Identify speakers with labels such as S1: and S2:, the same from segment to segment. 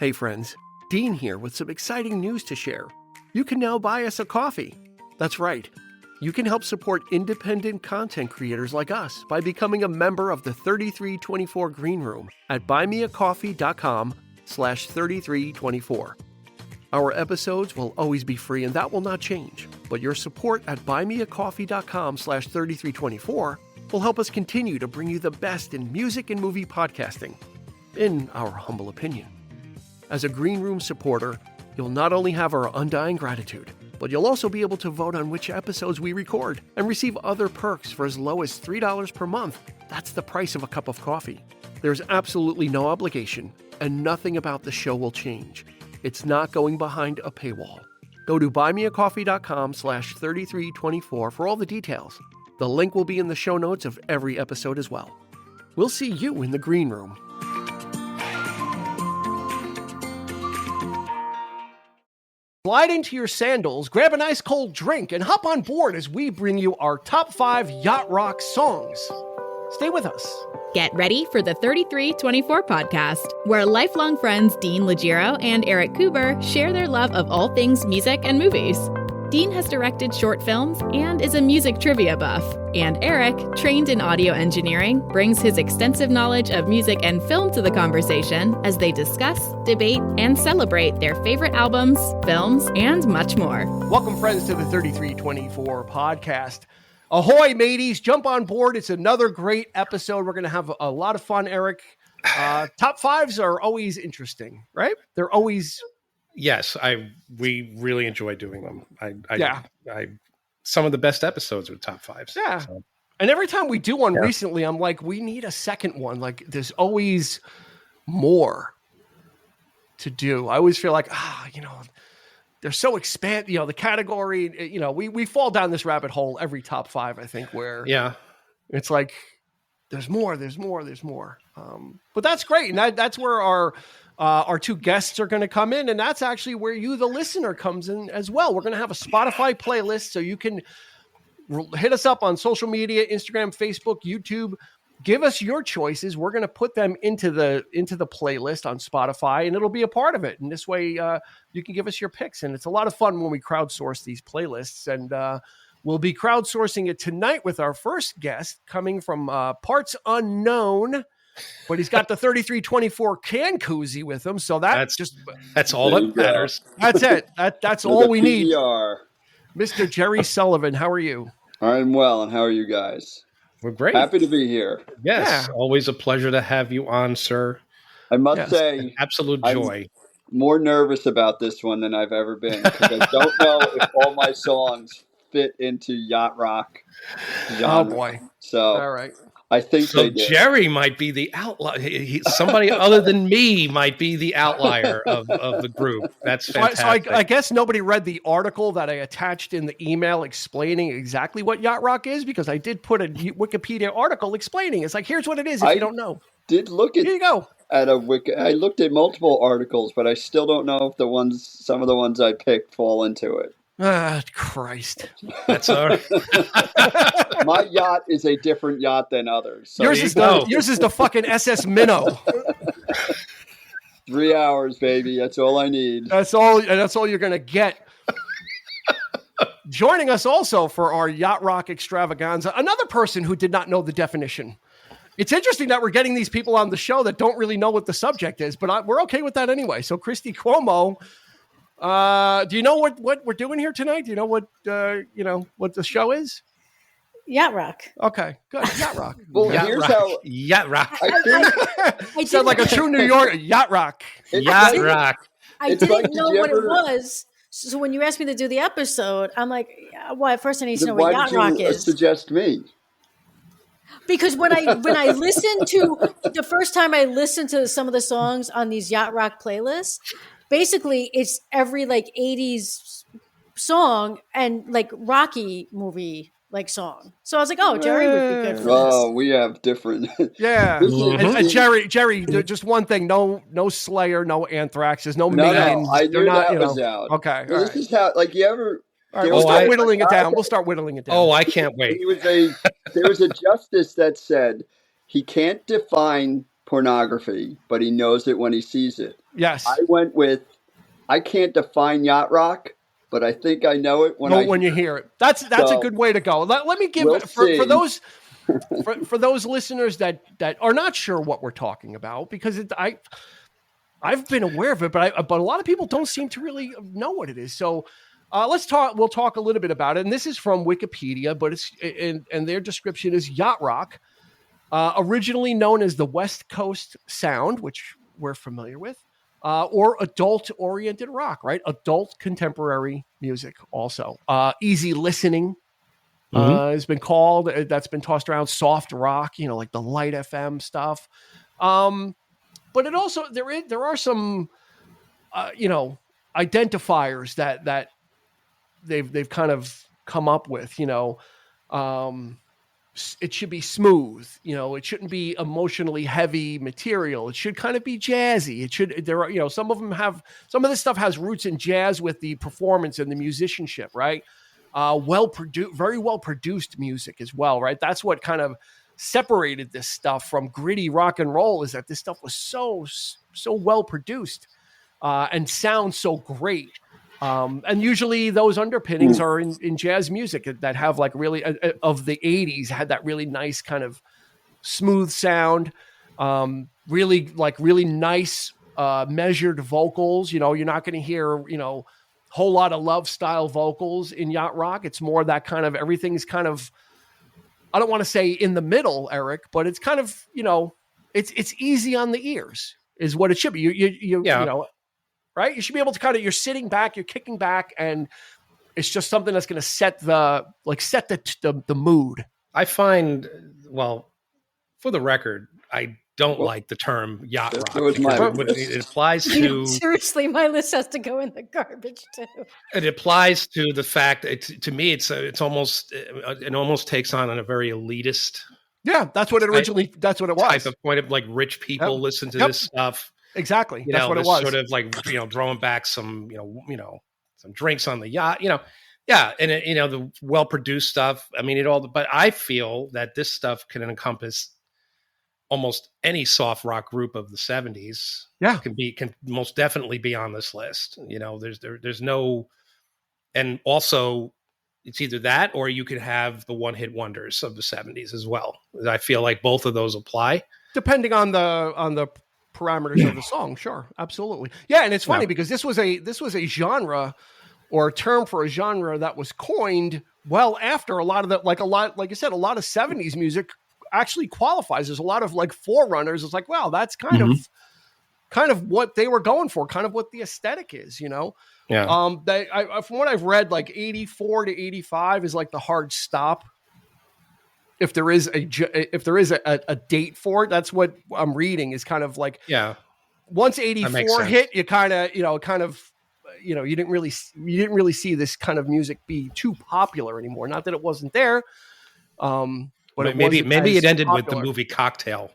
S1: Hey friends, Dean here with some exciting news to share. You can now buy us a coffee. That's right. You can help support independent content creators like us by becoming a member of the 3324 Green Room at buymeacoffee.com/3324. Our episodes will always be free and that will not change, but your support at buymeacoffee.com/3324 will help us continue to bring you the best in music and movie podcasting, in our humble opinion. As a Green Room supporter, you'll not only have our undying gratitude, but you'll also be able to vote on which episodes we record and receive other perks for as low as $3 per month. That's the price of a cup of coffee. There's absolutely no obligation, and nothing about the show will change. It's not going behind a paywall. Go to buymeacoffee.com/3324 for all the details. The link will be in the show notes of every episode as well. We'll see you in the Green Room. Slide into your sandals, grab a nice cold drink, and hop on board as we bring you our top 5 Yacht Rock songs. Stay with us.
S2: Get ready for the 3324 podcast, where lifelong friends Dean Legiro and Eric Kuber share their love of all things music and movies. Dean has directed short films and is a music trivia buff. And Eric, trained in audio engineering, brings his extensive knowledge of music and film to the conversation as they discuss, debate, and celebrate their favorite albums, films, and much more.
S1: Welcome, friends, to the 3324 podcast. Ahoy, mateys. Jump on board. It's another great episode. We're going to have a lot of fun, Eric. Top 5s are always interesting, right? They're always...
S3: Yes, we really enjoy doing them. Some of the best episodes are top 5s.
S1: Yeah.
S3: So.
S1: And every time we do one recently, I'm like, we need a second one. Like, there's always more to do. I always feel like, they're so the category, we fall down this rabbit hole every top 5, I think, where it's like, there's more. But that's great. And that's where our 2 guests are going to come in. And that's actually where you, the listener, comes in as well. We're going to have a Spotify playlist so you can hit us up on social media, Instagram, Facebook, YouTube. Give us your choices. We're going to put them into the playlist on Spotify, and it'll be a part of it. And this way you can give us your picks. And it's a lot of fun when we crowdsource these playlists. And we'll be crowdsourcing it tonight with our first guest coming from parts unknown. But he's got the 3324 can koozie with him, so that's all that matters. That's it. That's all we need. Mr. Jerry Sullivan, how are you?
S4: I'm well, and how are you guys?
S3: We're great.
S4: Happy to be here.
S3: Yes, always a pleasure to have you on, sir.
S4: I must say,
S3: an absolute joy.
S4: I'm more nervous about this one than I've ever been because I don't know if all my songs fit into yacht rock genre.
S1: Oh boy!
S4: So
S1: all right.
S4: I think
S3: so. Jerry might be the outlier. Somebody other than me might be the outlier of the group. That's fantastic.
S1: So I guess nobody read the article that I attached in the email explaining exactly what yacht rock is, because I did put a Wikipedia article explaining. It's like, here's what it is if you don't know.
S4: Did look at
S1: Here you go.
S4: I looked at multiple articles, but I still don't know if some of the ones I picked fall into it.
S1: Ah, Christ.
S3: That's all right.
S4: My yacht is a different yacht than others. So
S1: yours is the fucking SS Minnow.
S4: 3 hours, baby. That's all I need.
S1: That's all you're going to get. Joining us also for our Yacht Rock extravaganza, another person who did not know the definition. It's interesting that we're getting these people on the show that don't really know what the subject is, but we're okay with that anyway. So Christy Cuomo, do you know what we're doing here tonight? Do you know what the show is?
S5: Yacht Rock.
S1: Okay, good. Yacht Rock.
S4: Well, here's how
S3: Yacht Rock.
S5: I
S1: sound like a true New York Yacht Rock.
S3: Yacht Rock.
S5: I didn't know what it was. So when you asked me to do the episode, I'm like, well, first I need to know what Yacht Rock is.
S4: Suggest me?
S5: Because when I listened to the first time I listened to some of the songs on these Yacht Rock playlists, basically it's every like 80s song and like Rocky movie like song. So I was like, oh, Jerry would be good for this.
S4: Oh, we have different.
S1: Yeah. And Jerry, just one thing, no Slayer, no Anthrax, there's no Megadeth.
S4: I knew that was out.
S1: Okay.
S4: So this is how, like, you ever...
S1: All right, we'll start whittling it down. We'll start whittling it down.
S3: Oh, I can't wait.
S4: There was a justice that said he can't define pornography, but he knows it when he sees it.
S1: Yes.
S4: I went with, I can't define yacht rock, but I think I know it when
S1: you hear it. That's a good way to go. Let me give for those for those listeners that are not sure what we're talking about, because I've been aware of it, but a lot of people don't seem to really know what it is. So we'll talk a little bit about it. And this is from Wikipedia, but and their description is yacht rock, originally known as the West Coast sound, which we're familiar with, or adult-oriented rock, right? Adult contemporary music also. Easy listening has been called. That's been tossed around. Soft rock, like the Light FM stuff. But it also, there are some, identifiers that they've kind of come up with, it should be smooth, it shouldn't be emotionally heavy material. It should kind of be jazzy. Some of this stuff has roots in jazz with the performance and the musicianship, right? Very well produced music as well, right? That's what kind of separated this stuff from gritty rock and roll, is that this stuff was so well produced and sounds so great. And usually those underpinnings are in jazz music that have like really of the 80s had that really nice kind of smooth sound, really nice measured vocals. You're not going to hear, whole lot of love style vocals in yacht rock. It's more that kind of, everything's kind of, I don't want to say in the middle, Eric, but it's kind of, it's easy on the ears is what it should be. You right? You should be able to you're sitting back, you're kicking back, and it's just something that's going to set the mood.
S3: I find, for the record, I don't like the term yacht rock. It applies to...
S5: Seriously, my list has to go in the garbage too.
S3: It applies to the fact that, to me, it almost takes on a very elitist...
S1: Yeah, that's what it originally, that's what it was.
S3: Type of point of like rich people listen to this stuff.
S1: Exactly. That's what it was.
S3: Sort of like, throwing back some, some drinks on the yacht, yeah. And the well-produced stuff. I mean, but I feel that this stuff can encompass almost any soft rock group of the 70s.
S1: Yeah.
S3: Can most definitely be on this list. There's no, and also it's either that or you could have the one-hit wonders of the 70s as well. I feel like both of those apply.
S1: Depending on the parameters of the song. Sure. Absolutely. Yeah. And it's funny because this was a genre or a term for a genre that was coined well after a lot, like you said, a lot of 70s music actually qualifies. There's a lot of like forerunners. It's like, wow, that's kind of what they were going for, kind of what the aesthetic is,
S3: Yeah.
S1: From what I've read, like 84 to 85 is like the hard stop. If there is a date for it, that's what I'm reading is kind of like, once 84 hit, you you didn't really see this kind of music be too popular anymore. Not that it wasn't there. But
S3: maybe it ended popular with the movie Cocktail.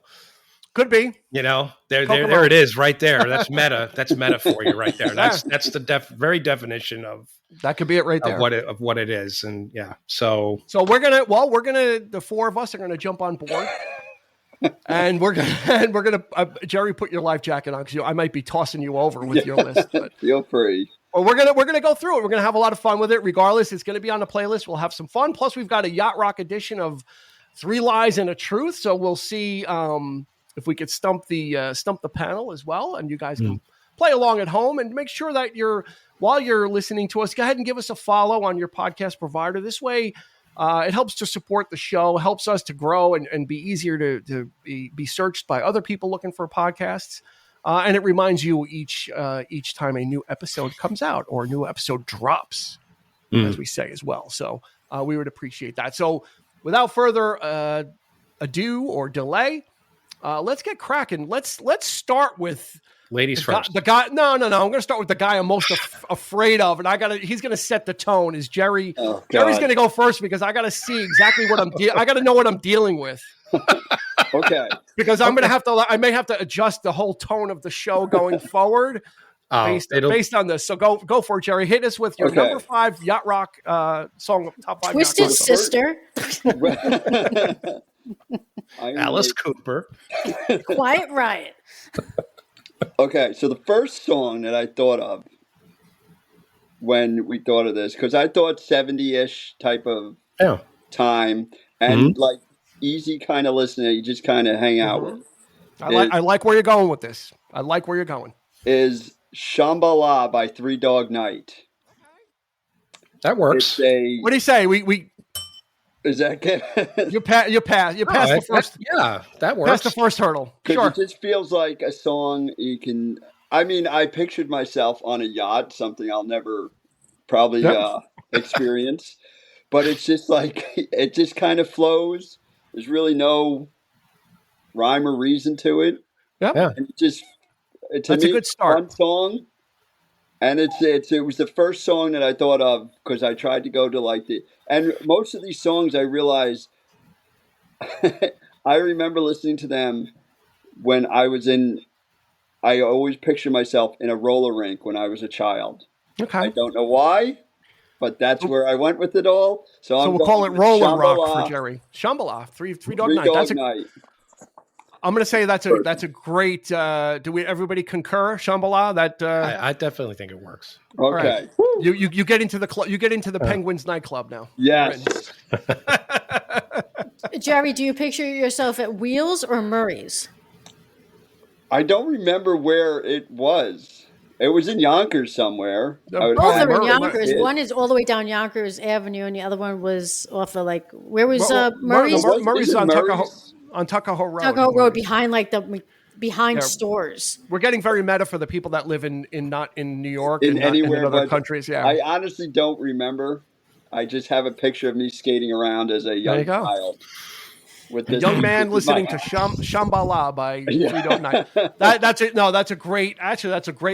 S1: Could be.
S3: There it is right there. That's meta. That's meta for you right there. That's the very definition of
S1: that could be it right there
S3: of what it is. And so
S1: we're gonna the four of us are gonna jump on board. And we're gonna Jerry, put your life jacket on because I might be tossing you over with your list. But
S4: feel free.
S1: Well, we're gonna go through it. We're gonna have a lot of fun with it. Regardless, it's gonna be on the playlist. We'll have some fun. Plus, we've got a yacht rock edition of 3 Lies and a Truth. So we'll see if we could stump the panel as well, and you guys can play along at home and make sure that while you're listening to us, go ahead and give us a follow on your podcast provider. This way, it helps to support the show, helps us to grow and be easier to be searched by other people looking for podcasts. And it reminds you each time a new episode comes out or a new episode drops, as we say as well. So we would appreciate that. So without further ado or delay, let's get cracking. Let's start with
S3: ladies first.
S1: The guy. No. I'm going to start with the guy I'm most afraid of, and he's going to set the tone. Is Jerry? Oh, Jerry's going to go first because I got to see exactly what I got to know what I'm dealing with.
S4: Okay.
S1: Because I may have to adjust the whole tone of the show going forward based on this. So go for it, Jerry. Hit us with your number 5 yacht rock song, top 5.
S5: Twisted Sister.
S3: Alice Cooper.
S5: Quiet Riot.
S4: Okay, so the first song that I thought of when we thought of this, because I thought 70-ish type of time and like easy kind of listening, you just kind of hang out with.
S1: I like where you're going with this. I like where you're going.
S4: Is Shambhala by Three Dog Night.
S3: That works.
S1: What do you say? We
S4: is that good?
S1: you passed the first.
S3: That works.
S1: That's the first hurdle. Sure.
S4: It just feels like a song you can. I mean, I pictured myself on a yacht, something I'll never probably experience, but it's just like it just kind of flows. There's really no rhyme or reason to it.
S1: Yeah.
S4: And that's
S1: a good start.
S4: Fun song. And it was the first song that I thought of because I tried to go to and most of these songs I realized I remember listening to them when I always picture myself in a roller rink when I was a child.
S1: Okay.
S4: I don't know why, but that's where I went with it all. So
S1: we'll call it roller rock for Jerry. Shambhala, Three Dog Night. I'm going to say that's a great. Everybody concur? Shambhala.
S3: I definitely think it works.
S4: Okay.
S1: Right. You get into the club. You get into the Penguins nightclub now.
S4: Yes.
S5: Jerry, do you picture yourself at Wheels or Murray's?
S4: I don't remember where it was. It was in Yonkers somewhere.
S5: Both are in Yonkers. One is all the way down Yonkers Avenue, and the other one was off of where was Murray's?
S1: Murray's on Tuckahoe Road.
S5: Tuckahoe Road behind stores.
S1: We're getting very meta for the people that live in not in New York
S4: in anywhere
S1: in other countries. Yeah,
S4: I honestly don't remember. I just have a picture of me skating around as a young child. With this
S1: young man listening to Shambhala by Three Dog Night. That's it. No, that's a great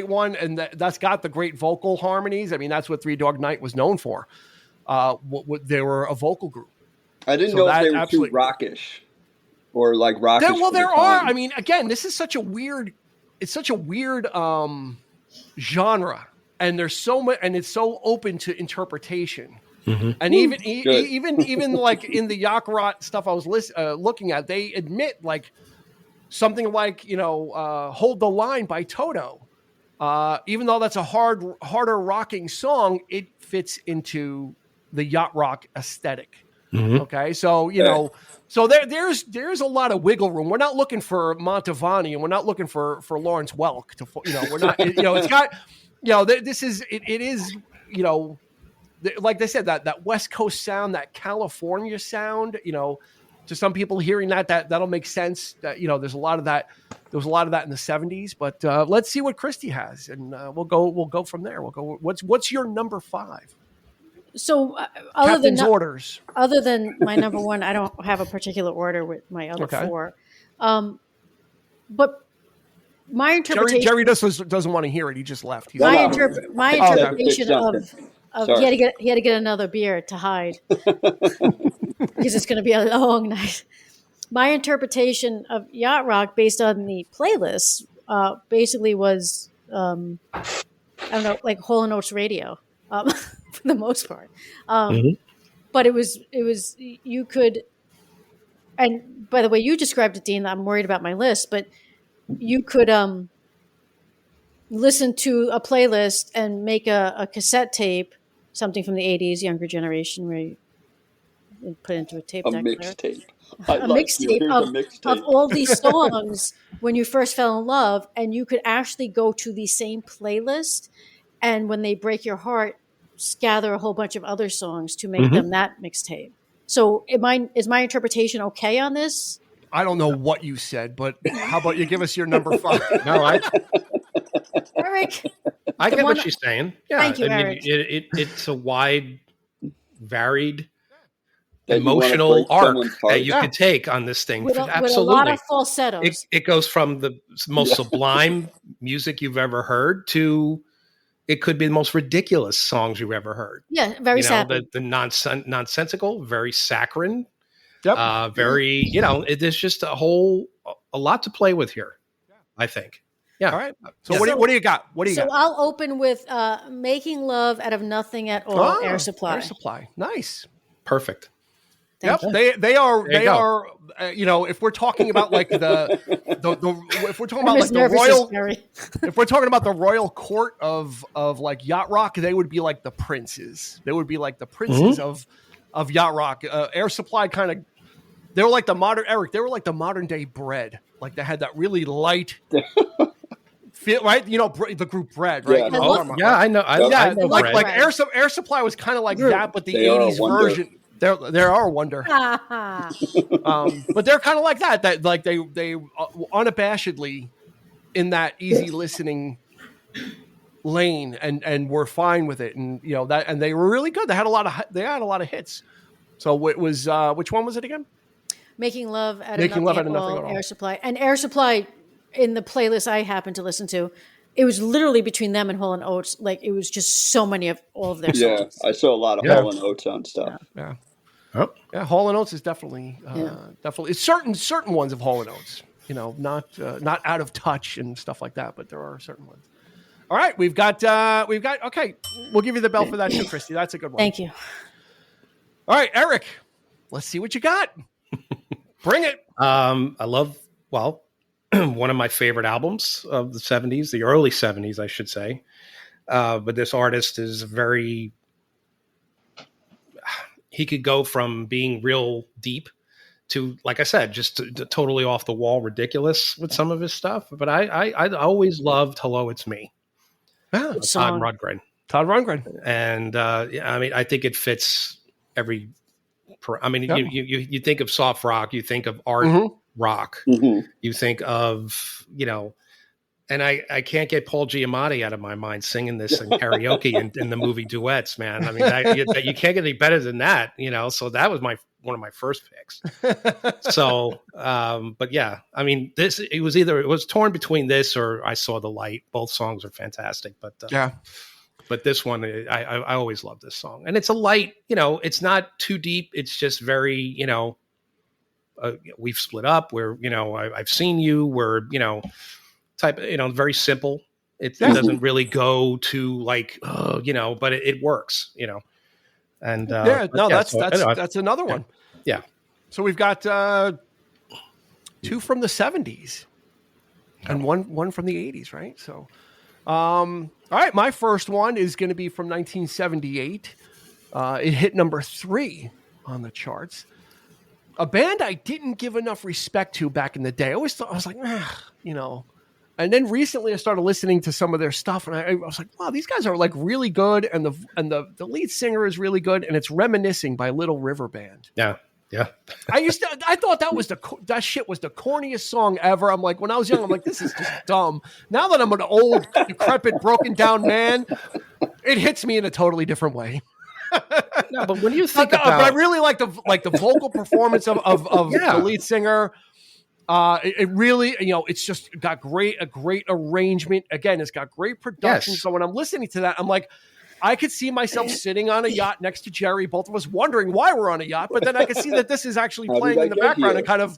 S1: one, and that's got the great vocal harmonies. I mean, that's what Three Dog Night was known for. They were a vocal group.
S4: I didn't know if they were too rockish. Or like rock.
S1: There are. I mean, again, this is such a weird. It's such a weird genre, and there's so much, and it's so open to interpretation. Mm-hmm. And even like in the yacht rock stuff I was looking at, they admit something like "Hold the Line" by Toto. Even though that's a harder rocking song, it fits into the yacht rock aesthetic. Mm-hmm. Okay, so so there's a lot of wiggle room. We're not looking for Mantovani, and we're not looking for Lawrence Welk to we're not it's got this is it is like they said that West Coast sound, that California sound. To some people hearing that'll make sense. That there's a lot of that. There was a lot of that in the 70s, but let's see what Christy has, and we'll go from there. We'll go. What's your number 5?
S5: So,
S1: orders.
S5: Other than my number 1, I don't have a particular order with my other 4. But my interpretation.
S1: Jerry doesn't want to hear it. He just left.
S5: My interpretation of he had to get another beer to hide because it's going to be a long night. My interpretation of yacht rock based on the playlist basically was I don't know, like Hall & Oates radio. For the most part. But it was you could, and by the way you described it, Dean, I'm worried about my list, but you could listen to a playlist and make a cassette tape, something from the 80s, younger generation, where you put into a tape deck. A mixtape of all these songs when you first fell in love, and you could actually go to the same playlist, and when they break your heart, gather a whole bunch of other songs to make them that mixtape. So is my interpretation okay on this?
S1: I don't know what you said, but how about you give us your number 5?
S3: No,
S5: Eric.
S3: I get what she's saying. Yeah,
S5: thank you, Eric.
S3: It's a wide, varied, emotional arc that you could take on this thing. Absolutely.
S5: With a lot of falsettos.
S3: It goes from the most sublime music you've ever heard to it could be the most ridiculous songs you've ever heard.
S5: Yeah, very saccharine.
S3: The nonsensical, very saccharine.
S1: Yep.
S3: Very, there's just a lot to play with here, I think. Yeah.
S1: All right. So what do you got?
S5: So I'll open with Making Love Out of Nothing at All, Air Supply.
S1: Air Supply. Nice.
S3: Perfect.
S5: Thank you.
S1: They are
S3: There you go.
S1: you know, if we're talking about like the if we're talking
S5: I'm
S1: about
S5: as
S1: like the
S5: nervous as
S1: royal
S5: Gary.
S1: if we're talking about the royal court of like yacht rock, they would be like the princes. They would be like the princes of yacht rock. Air Supply kind of, they were like the modern Eric. They were like the modern day Bread. Like they had that really light feel, right? You know, the group Bread, right?
S4: Yeah.
S1: You know
S5: I
S1: what
S5: love-
S1: I'm talking
S3: Yeah,
S1: about,
S3: I know. I
S1: yeah,
S3: know
S1: like
S3: Brett.
S1: like
S5: Bread.
S1: Air Supply was kind of like
S5: Group.
S1: that, but the
S4: They are a
S1: 80s
S4: wonder.
S1: version. They're our wonder. But they're kind of like that. That like they unabashedly in that easy listening lane and were fine with it, and you know that, and they were really good. They had a lot of hits. So it was which one was it again?
S5: Making Love Out of
S1: Making Love Out of
S5: Nothing
S1: Nothing
S5: at
S1: at
S5: All,
S1: All.
S5: Air Supply. And Air Supply, in the playlist I happen to listen to, it was literally between them and Hall and Oates. Like, it was just so many of all of their
S4: Yeah,
S5: songs.
S4: I saw a lot of
S3: Yeah.
S4: Hall and Oates on stuff.
S1: Yeah.
S3: Oh,
S1: Yeah, Hall and Oates is definitely it's certain ones of Hall and Oates, you know, not Out of Touch and stuff like that, but there are certain ones. All right, we've got okay, we'll give you the bell for that too, Christy. That's a good one.
S5: Thank you.
S1: All right, Eric, let's see what you got. Bring it.
S3: I love, well, one of my favorite albums of the 70s, the early 70s, I should say. But this artist is very, he could go from being real deep to, like I said, just totally off the wall, ridiculous with some of his stuff. But I always loved Hello, It's Me,
S1: Yeah,
S3: Todd
S5: Song.
S3: Rundgren.
S1: Todd Rundgren.
S3: And I mean, I think it fits every. I mean,
S1: Yeah.
S3: you think of soft rock, you think of art
S1: Mhm.
S3: rock,
S4: Mhm.
S3: you think of, you know, and I can't get Paul Giamatti out of my mind singing this in karaoke in the movie Duets, man. I mean, you can't get any better than that, you know. So that was one of my first picks. So, but yeah, I mean, it was torn between this or I Saw the Light. Both songs are fantastic, but
S1: Yeah.
S3: But this one, I always love this song, and it's a light, you know, it's not too deep. It's just very, you know, we've split up. We're, you know, I've seen you. We're, you know, type, you know, very simple. It doesn't really go to like, you know, but it works, you know. And
S1: Yeah, no,
S3: so,
S1: that's another one.
S3: Yeah.
S1: So we've got two from the 70s and one from the 80s, right? So, all right, my first one is going to be from 1978. It hit number 3 on the charts. A band I didn't give enough respect to back in the day. I always thought, I was like, you know. And then recently I started listening to some of their stuff, and I was like, wow, these guys are like really good, and the lead singer is really good, and it's Reminiscing by Little River Band.
S3: Yeah. Yeah.
S1: I thought that shit was the corniest song ever. I'm like, when I was young, I'm like, this is just dumb. Now that I'm an old, decrepit, broken down man, it hits me in a totally different way.
S3: No, but when you think
S1: but
S3: about,
S1: I really like the vocal performance of
S3: Yeah.
S1: the lead singer. It really, you know, it's just got a great arrangement. Again, it's got great production.
S3: Yes.
S1: So when I'm listening to that, I'm like, I could see myself sitting on a yacht next to Jerry, both of us wondering why we're on a yacht, but then I could see that this is actually
S4: How did
S1: playing
S4: I
S1: in the
S4: get
S1: background
S4: here?
S1: and kind of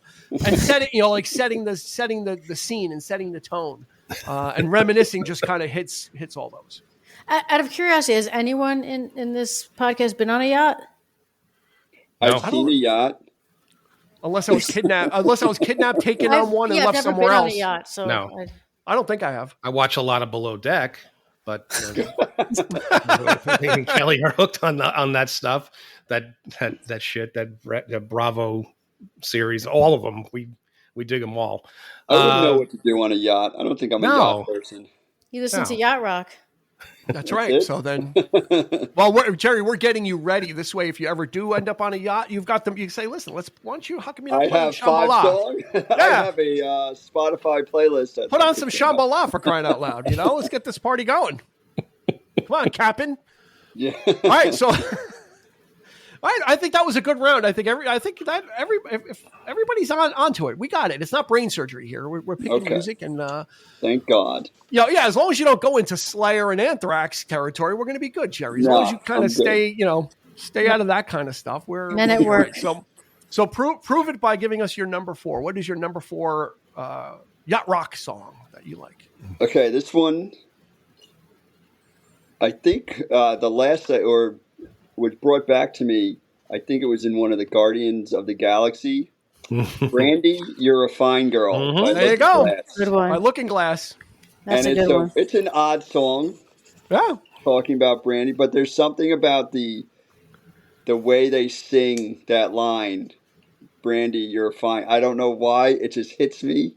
S1: setting, you know, like setting the scene and setting the tone. And Reminiscing just kind of hits all those.
S5: Out of curiosity, has anyone in this podcast been on a yacht?
S3: No.
S4: I've seen a yacht.
S1: Unless I was kidnapped, taken on one, and
S5: I've
S1: left
S5: never
S1: somewhere
S5: been
S1: else.
S5: on a yacht, so
S3: No.
S1: I don't think I have.
S3: I watch a lot of Below Deck, but me and Kelly are hooked on that stuff, that shit, that Bravo series, all of them. We dig them all.
S4: I wouldn't know what to do on a yacht. I don't think I'm a
S3: No.
S4: yacht person.
S5: you listen
S3: No.
S5: to Yacht Rock.
S1: That's right.
S4: it.
S1: So then, well, Jerry, we're getting you ready this way. If you ever do end up on a yacht, you've got them. You can say, listen, why don't you, how come you not
S4: I
S1: playing
S4: have 5
S1: Shambhala?
S4: songs. I
S1: Yeah.
S4: have a Spotify playlist.
S1: Put on some Shambhala for crying out loud. You know, let's get this party going. Come on, Captain.
S4: Yeah.
S1: All right, so I think that was a good round. I think if everybody's onto it, we got it. It's not brain surgery here. We're picking
S4: Okay.
S1: music, and
S4: Thank God.
S1: yeah, as long as you don't go into Slayer and Anthrax territory, we're going to be good, Jerry. As long as you kind
S4: I'm
S1: of stay out of that kind of stuff.
S5: Men at work.
S1: So prove it by giving us your number 4. What is your number 4 yacht rock song that you like?
S4: Okay, this one, I think the last or was brought back to me I think it was in one of the Guardians of the Galaxy. Brandy, You're a Fine Girl. By
S1: There you
S4: Looking
S1: go.
S4: Glass.
S5: Good one.
S1: By Looking Glass.
S5: That's
S4: And
S5: a good one.
S4: it's an odd song
S1: Yeah.
S4: talking about Brandy, but there's something about the way they sing that line, Brandy, You're fine. I don't know why, it just hits me.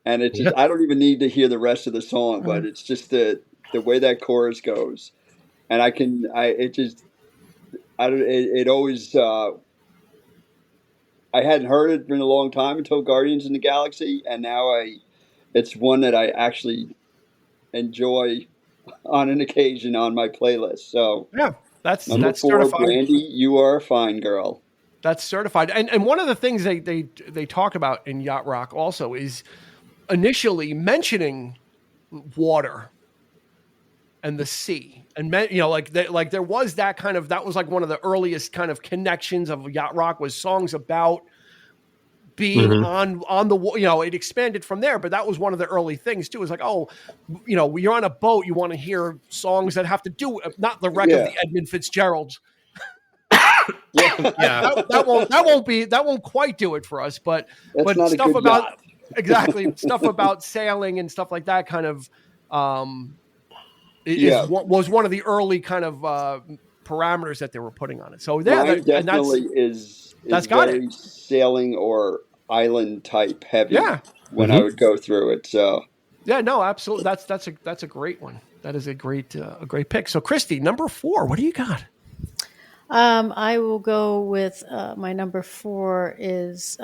S4: And it's just, I don't even need to hear the rest of the song, but it's just the way that chorus goes. And it always, I hadn't heard it in a long time until Guardians in the Galaxy. And now it's one that I actually enjoy on an occasion on my playlist. So
S1: Yeah. That's
S4: number 4,
S1: certified.
S4: Brandy, You Are a Fine Girl.
S1: That's certified. And one of the things they talk about in Yacht Rock also is initially mentioning water and the sea, and like there was that was like one of the earliest kind of connections of Yacht Rock was songs about being on the, it expanded from there, but that was one of the early things too. It was like, you're on a boat, you want to hear songs that have to do not the wreck of the Edmund Fitzgeralds. That won't quite do it for us, but stuff about
S4: yacht.
S1: Exactly, stuff about sailing and stuff like that kind of was one of the early kind of parameters that they were putting on it. So
S4: mine definitely is very sailing or island type heavy. When I would go through it. So
S1: no, absolutely, that's a great one. That is a great pick. So Christy, number 4, what do you got?
S5: I will go with my number 4 is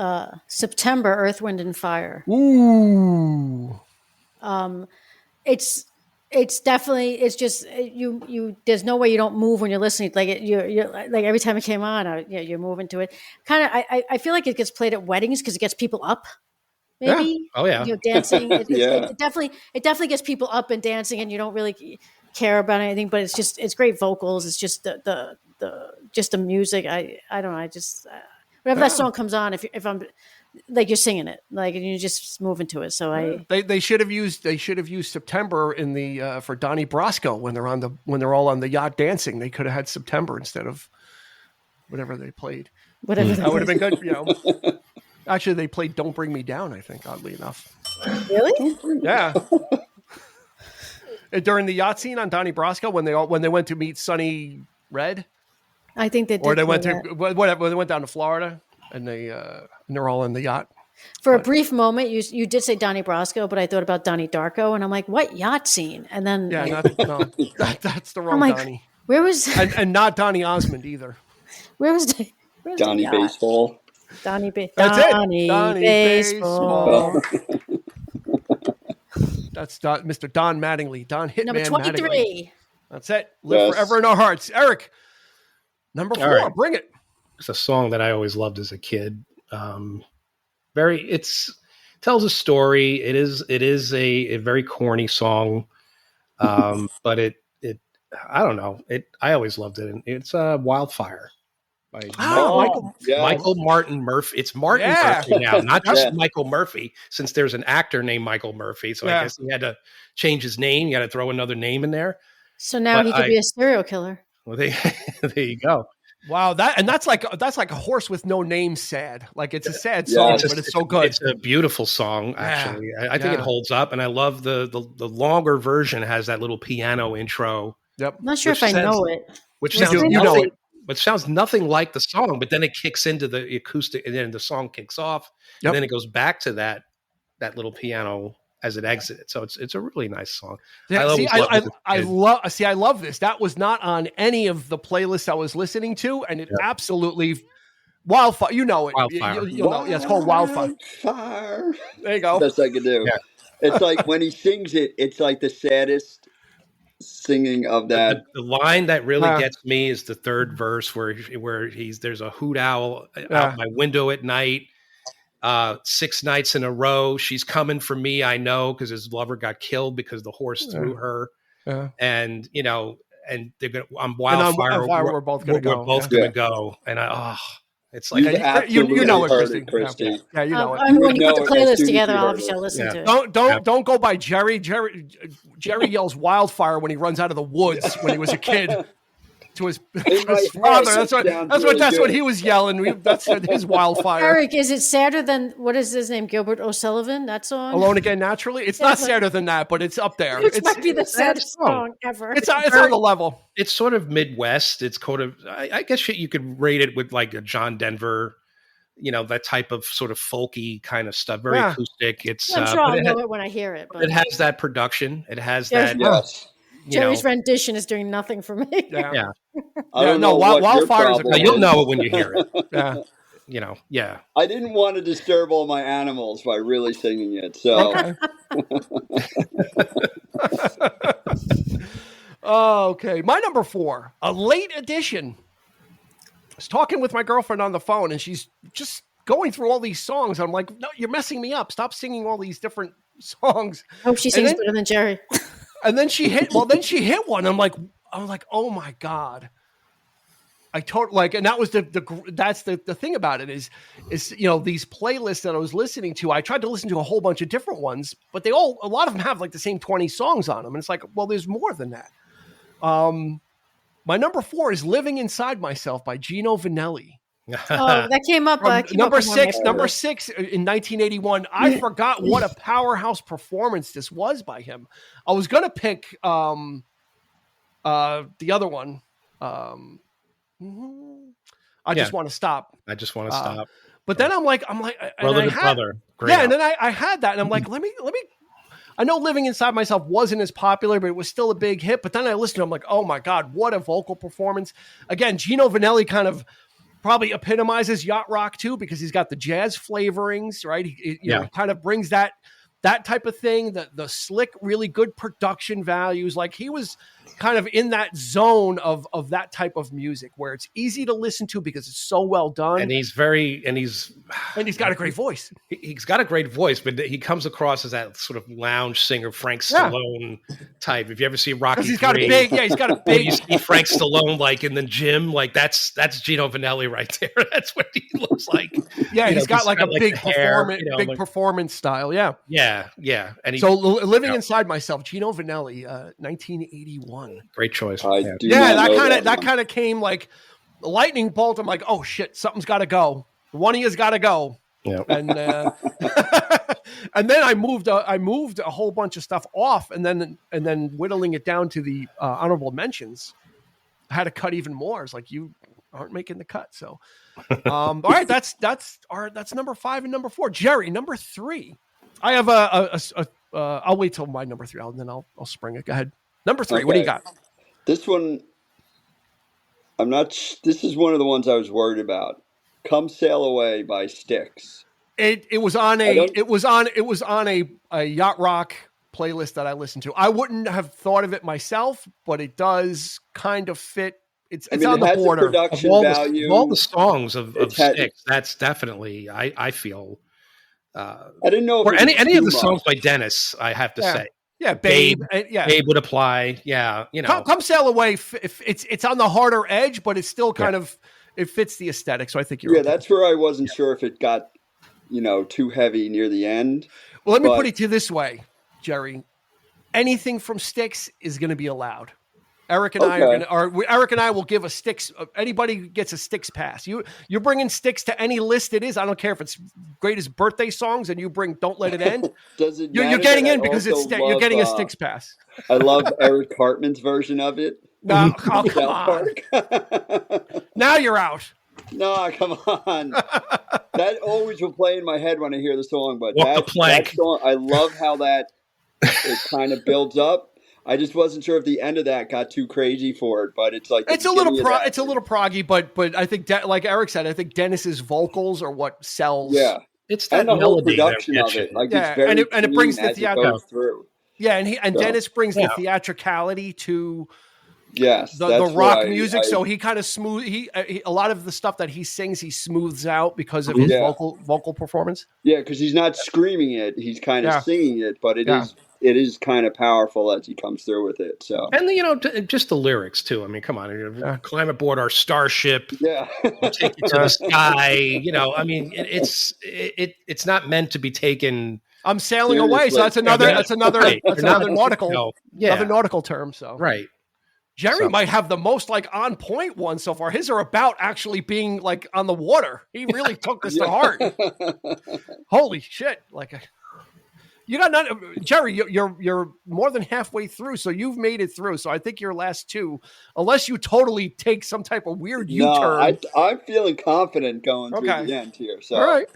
S5: September, Earth, Wind, and Fire.
S1: Ooh.
S5: It's definitely, it's just you. There's no way you don't move when you're listening. Like you're like every time it came on, you're moving to it. Kind of, I feel like it gets played at weddings because it gets people up. Maybe.
S3: Yeah. Oh yeah.
S5: Dancing. It definitely gets people up and dancing, and you don't really care about anything. But it's great vocals. It's just the music. I don't know. I just whenever that song comes on, if I'm like, you're singing it, like, and you're just moving to it. So
S1: they should have used September in the for Donnie Brasco when they're all on the yacht dancing. They could have had September instead of whatever they played.
S5: Whatever
S1: that would have been good. Actually, they played "Don't Bring Me Down." I think, oddly enough.
S5: Really?
S1: Yeah. During the yacht scene on Donnie Brasco, when they went to meet Sonny Red,
S5: I think they did.
S1: Or they went to whatever. They went down to Florida, and they're all in the yacht.
S5: For a brief moment, you did say Donnie Brasco, but I thought about Donnie Darko, and I'm like, what yacht scene? And then
S1: that's the wrong Donnie.
S5: Where was
S1: and not Donnie Osmond either.
S5: Where's
S4: Donnie Baseball?
S5: Donnie
S1: Donnie
S5: Baseball.
S1: That's Mr. Don Mattingly. Don Hitman
S5: Number 23.
S1: Mattingly. That's it. Live forever in our hearts. Eric, number 4. Right. Bring it.
S3: It's a song that I always loved as a kid. It tells a story. It is a very corny song, but it I don't know. I always loved it. And it's Wildfire by Michael Martin Murphy. It's Martin Murphy now, not just Michael Murphy, since there's an actor named Michael Murphy. So I guess he had to change his name. You got to throw another name in there.
S5: So now he could be a serial killer.
S3: Well, there you go.
S1: Wow, that's like a horse with no name. Sad, like it's a sad song, but it's so good.
S3: It's a beautiful song, actually. I think it holds up, and I love the longer version has that little piano intro.
S1: Yep,
S5: I'm not sure if I know it.
S3: Which sounds nothing, but sounds nothing like the song. But then it kicks into the acoustic, and then the song kicks off, and then it goes back to that little piano as it exits. So it's a really nice song.
S1: Yeah, I love this. That was not on any of the playlists I was listening to, and it absolutely Wildfire. You know it.
S3: Wildfire.
S1: You'll know. Yeah, it's called Wildfire. There you go.
S4: Best I can do. Yeah. It's like when he sings it, it's like the saddest singing of that.
S3: The line that really gets me is the third verse where there's a hoot owl out my window at night. 6 nights in a row, she's coming for me, I know, because his lover got killed because the horse threw her. And and they're gonna on Wildfire.
S1: We're both gonna go.
S3: We're both gonna go. And it's like
S1: you know it, Christy. Yeah, you know it.
S5: When you put the playlist together, obviously I'll listen to it.
S1: Don't go by Jerry. Jerry yells Wildfire when he runs out of the woods when he was a kid. to his,
S4: In my
S1: his
S4: head,
S1: father.
S4: it sounds
S1: That's
S4: really
S1: what
S4: good.
S1: he was yelling. That's his wildfire.
S5: Eric, is it sadder than what is his name? Gilbert O'Sullivan? That song?
S1: Alone Again Naturally. It's not sadder than that, but it's up there.
S5: Which might be the saddest song ever.
S1: It's on the level.
S3: It's sort of Midwest. It's kind of, I guess you could rate it with like a John Denver, that type of sort of folky kind of stuff, very acoustic. It's
S5: I'm sure I'll know it when I hear it. But
S3: it has that production. It has
S5: Yes.
S3: that.
S4: Yes.
S5: Jerry's rendition is doing nothing for me.
S3: Yeah.
S4: I don't know what your
S1: Wildfire's
S4: problem
S3: You'll
S4: is.
S3: know it when you hear it.
S1: Yeah.
S3: Yeah.
S4: I didn't want to disturb all my animals by really singing it. So
S1: Okay. Okay. My number 4, a late addition. I was talking with my girlfriend on the phone, and she's just going through all these songs. I'm like, no, you're messing me up. Stop singing all these different songs.
S5: I hope she sings better than Jerry.
S1: And then she hit one. I'm like, oh my God. I totally and that was that's the thing about it is these playlists that I was listening to. I tried to listen to a whole bunch of different ones, but a lot of them have like the same 20 songs on them, and it's like, well, there's more than that. My number 4 is "Living Inside Myself" by Gino Vanelli.
S5: That came up.
S1: Number 6 in 1981. I forgot what a powerhouse performance this was by him. I was gonna pick the other one. I just want to stop.
S3: I just want to stop.
S1: But then I'm like,
S3: Brother to Brother. Great
S1: and then I had that, and I'm like, let me. I know "Living Inside Myself" wasn't as popular, but it was still a big hit. But then I listened to it, I'm like, oh my God, what a vocal performance. Again, Gino Vanelli kind of probably epitomizes yacht rock too, because he's got the jazz flavorings, right? He kind of brings that type of thing, the slick, really good production values. Like he was kind of in that zone of that type of music where it's easy to listen to because it's so well done.
S3: And he's
S1: got a great voice.
S3: He's got a great voice, but he comes across as that sort of lounge singer, Frank Stallone type. If you ever see Rocky,
S1: he's got a big.
S3: You see Frank Stallone like in the gym, like that's Gino Vanelli right there. That's what he looks like.
S1: Yeah, he's got like a big
S3: hair,
S1: performance style. Yeah.
S3: Yeah. And
S1: Living Inside Myself, Gino Vanelli, 1981.
S3: Great choice.
S1: That kind of came like a lightning bolt. I'm like, oh shit, something's got to go. One of you's got to go.
S3: Yeah.
S1: And and then I moved a whole bunch of stuff off, and then whittling it down to the honorable mentions. I had to cut even more. It's like, you aren't making the cut. So, all right, that's number 5 and number 4. Jerry, number 3. I have I'll wait till my number 3, and then I'll spring it. Go ahead. Number 3. Okay. What do you got?
S4: This one, this is one of the ones I was worried about. "Come Sail Away" by Styx.
S1: It was on a yacht rock playlist that I listened to. I wouldn't have thought of it myself, but it does kind of fit. It's on the border
S4: of
S3: all the songs of Styx. That's definitely I feel.
S4: I didn't know if
S3: or any of the songs by Dennis. I have to say.
S1: Yeah, Babe.
S3: Babe would apply. Yeah,
S1: Come Sail Away. If it's on the harder edge, but it's still kind of it fits the aesthetic. So I think you're okay.
S4: That's where I wasn't sure if it got too heavy near the end.
S1: Well, let me put it to you this way, Jerry. Anything from Styx is going to be allowed. Eric and I will give a Styx. Anybody gets a Styx pass. You're bringing Styx to any list it is. I don't care if it's greatest birthday songs, and you bring "Don't Let It End." You're getting in because you're getting a Styx pass.
S4: I love Eric Cartman's version of it.
S1: No, come on. Now you're out.
S4: No, come on. That always will play in my head when I hear the song. But
S3: that
S4: song, I love how it kind of builds up. I just wasn't sure if the end of that got too crazy for it, but it's like
S1: it's a little proggy, but I think like Eric said, I think Dennis's vocals are what sells.
S4: Yeah,
S3: it's that
S4: and the whole production of it, like it's very
S1: and it brings the
S4: theatricality.
S1: Yeah, and Dennis brings the theatricality to
S4: the
S1: rock music. So he kind of smooth. He a lot of the stuff that he sings, he smooths out because of his vocal performance.
S4: Yeah, because he's not screaming it; he's kind of singing it, but it is kind of powerful as he comes through with it. So,
S3: and just the lyrics too. I mean, come on, climb aboard our starship.
S4: Yeah,
S3: we'll take you to the sky. I mean, it's not meant to be taken.
S1: I'm sailing away, so that's another nautical term. So
S3: right.
S1: Jerry might have the most like on point one so far. His are about actually being like on the water. He really took this to heart. Holy shit! Like, you got none, Jerry. You're more than halfway through, so you've made it through. So I think your last two, unless you totally take some type of weird U-turn.
S4: I'm feeling confident going through the end here. So
S1: all right,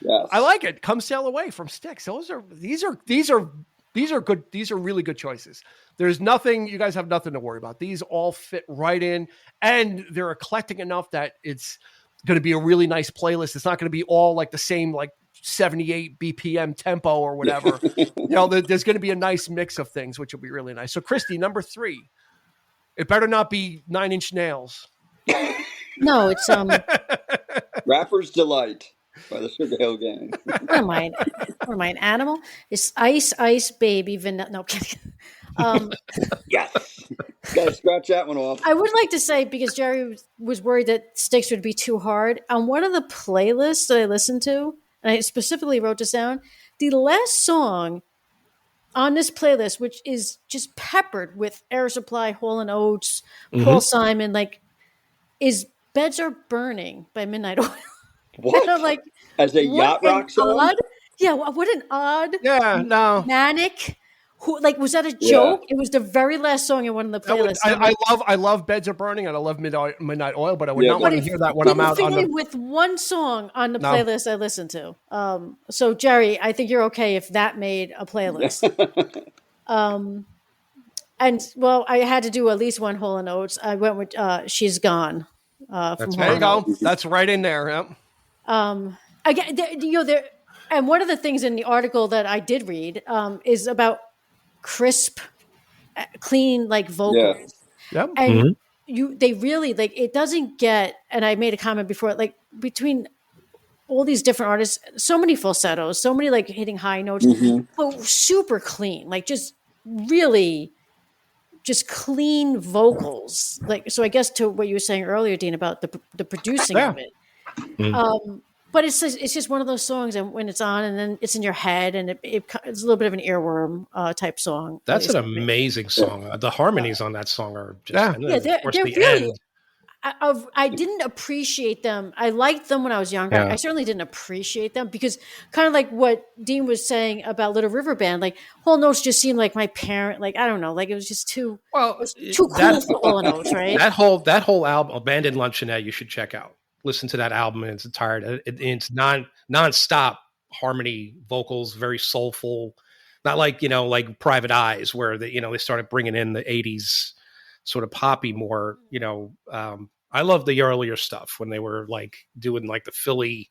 S4: yes,
S1: I like it. Come Sail Away from Styx. These are good. These are really good choices. There's nothing, you guys have nothing to worry about. These all fit right in, and they're eclectic enough that it's going to be a really nice playlist. It's not going to be all like the same, like 78 BPM tempo or whatever. There's going to be a nice mix of things, which will be really nice. So, Christy, number 3. It better not be 9 Inch Nails.
S5: No, it's
S4: Rapper's Delight by the Sugar Hill Gang.
S5: What am I? An animal? It's Ice Baby Vanilla. No, kidding.
S4: Yes. Gotta scratch that one off.
S5: I would like to say, because Jerry was worried that Styx would be too hard, on one of the playlists that I listened to, and I specifically wrote this down, the last song on this playlist, which is just peppered with Air Supply, Hall & Oates, Paul Simon, like, is Beds Are Burning by Midnight Oil.
S4: What?
S5: And I'm like,
S4: as a yacht rock song?
S5: What an odd, manic. Was that a joke? Yeah. It was the very last song in one of the playlists.
S1: I love Beds Are Burning and I love Midnight Oil, but I would not want to hear that when I'm out on the...
S5: with one song on the playlist I listened to. So Jerry, I think you're okay if that made a playlist. And well, I had to do at least one Hall & Oates. I went with She's Gone.
S1: There you go. That's right in there. Yep.
S5: Again, there, and one of the things in the article that I did read is about crisp, clean, like vocals.
S1: Yeah. Yep.
S5: And they really it doesn't get, and I made a comment before, like between all these different artists, so many falsettos, so many like hitting high notes, but super clean, like just really just clean vocals. Like, so I guess to what you were saying earlier, Dean, about the producing of it. But it's just one of those songs, and when it's on, and then it's in your head, and it's a little bit of an earworm type song.
S3: That's an amazing song. The harmonies on that song are just
S5: they're really. I didn't appreciate them. I liked them when I was younger. I certainly didn't appreciate them because, kind of like what Dean was saying about Little River Band, like Hall & Oates just seemed like my parent. Like, I don't know, like it was just too cool for Hall & Oates, right?
S3: That whole album, Abandoned Luncheonette, you should check out. Listen to that album in its entirety. It's non-stop harmony vocals, very soulful. Not like like Private Eyes, where they started bringing in the '80s sort of poppy more. I love the earlier stuff when they were like doing like the Philly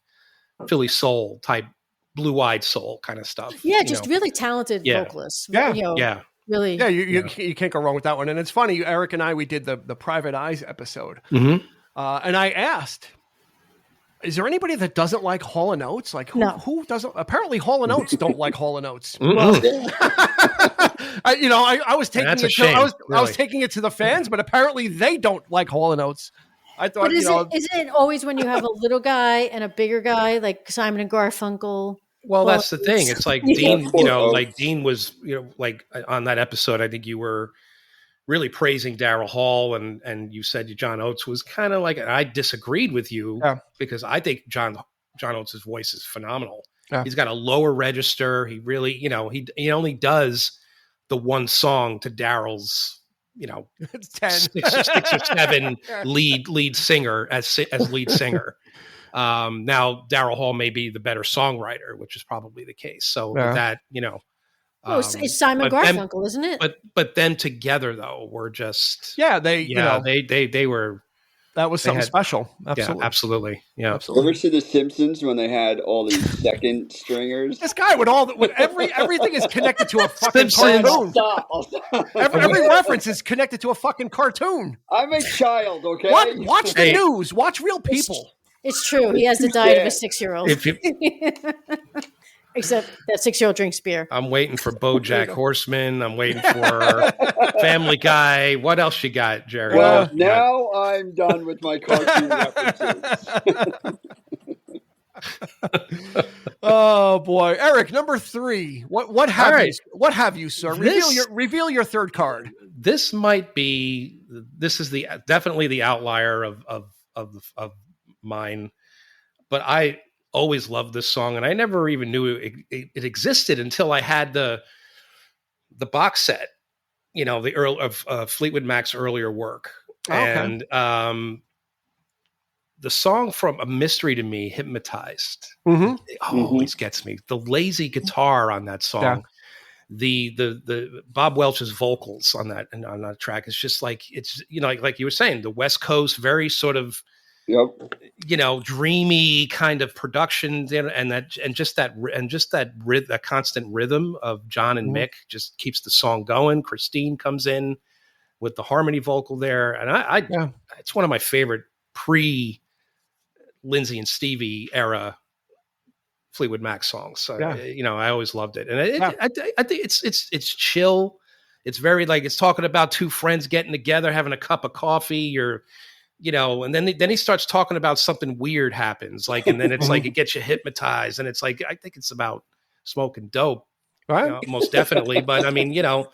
S3: soul type, blue-eyed soul kind of stuff.
S5: Yeah, just really talented vocalists. Really.
S1: Yeah, you can't go wrong with that one. And it's funny, Eric and I, we did the Private Eyes episode, and I asked, is there anybody that doesn't like Hall & Oates? Like who doesn't? Apparently, Hall & Oates don't like Hall & Oates. Well, I was taking I was taking it to the fans, but apparently they don't like Hall & Oates. I thought,
S5: but isn't it always when you have a little guy and a bigger guy, like Simon and Garfunkel?
S3: Well, that's the thing. It's like Dean, like Dean was, like on that episode, I think you were really praising Daryl Hall, and you said John Oates was kind of like, and I disagreed with you because I think John Oates' voice is phenomenal. Yeah. He's got a lower register. He really, he only does the one song to Daryl's,
S1: it's 10.
S3: six or seven lead singer as lead singer. Now Daryl Hall may be the better songwriter, which is probably the case. So that,
S5: it's Simon Garfunkel, isn't it?
S3: But them together though were just they were.
S1: That was something special. Absolutely.
S3: Yeah, absolutely. Yeah.
S4: Absolutely. Ever see The Simpsons when they had all these second stringers?
S1: This guy with everything is connected to a fucking cartoon.
S4: Stop.
S1: Every reference is connected to a fucking cartoon.
S4: I'm a child, okay?
S1: Watch the news. Watch real people.
S5: It's true. He has the diet of a 6-year-old. Except that 6-year-old drinks beer.
S3: I'm waiting for BoJack Horseman. I'm waiting for Family Guy. What else you got, Jerry?
S4: Well, now I'm done with my cartoon references.
S1: Oh boy, Eric, number 3. What have
S3: right.
S1: you? What have you, sir? Reveal your third card.
S3: This is definitely the outlier of mine, but I always loved this song, and I never even knew it existed until I had the box set, you know, the Earl of Fleetwood Mac's earlier work.
S1: Oh, okay.
S3: And the song from A Mystery to Me, Hypnotized,
S1: Mm-hmm.
S3: it always gets me. The lazy guitar on that song, the Bob Welch's vocals on that track is just like, it's, you know, like you were saying, the West Coast, very sort of, you know, dreamy kind of production, and just that constant rhythm of John and Mick just keeps the song going. Christine comes in with the harmony vocal there, and it's one of my favorite pre Lindsay and Stevie era Fleetwood Mac songs. So, you know, I always loved it, and I think it's chill. It's very like, it's talking about two friends getting together, having a cup of coffee, or, you know, and then he starts talking about something weird happens, like, and then it's like it gets you hypnotized, and it's like, I think it's about smoking dope,
S1: right?
S3: You know, most definitely. But I mean, you know,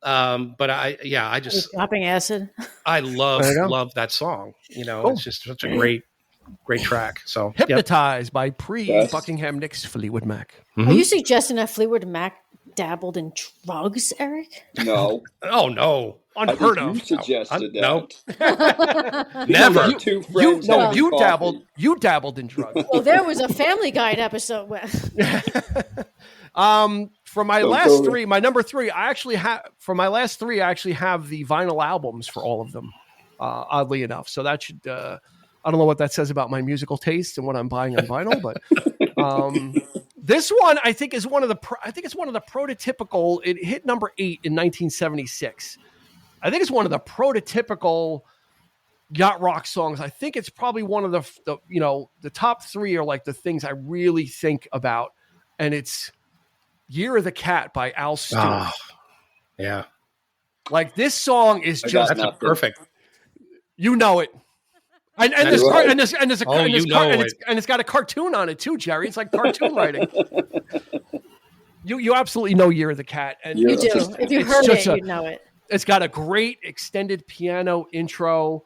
S3: but I just
S5: dropping acid.
S3: I love that song. You know, It's just such a great track. So
S1: Hypnotized by Buckingham Nicks Fleetwood Mac.
S5: Are you suggesting that Fleetwood Mac dabbled in drugs, Eric?
S4: No.
S3: Oh no.
S1: Unheard of.
S4: You suggested that.
S3: No. Never.
S1: You dabbled in drugs.
S5: Well, there was a Family Guide episode where
S1: for my last 3, my number 3, I actually have the vinyl albums for all of them. Oddly enough. So that should I don't know what that says about my musical taste and what I'm buying on vinyl, but this one I think is one of the prototypical. It hit number 8 in 1976. I think it's one of the prototypical yacht rock songs. I think it's probably one of the you know, the top 3 are like the things I really think about, and it's Year of the Cat by Al Stewart.
S3: Oh, yeah.
S1: Like, this song is just
S3: perfect.
S1: You know it. And it's got a cartoon on it too, Jerry. It's like cartoon writing. You absolutely know Year of the Cat, and
S5: you do. If you heard it, you know it.
S1: It's got a great extended piano intro.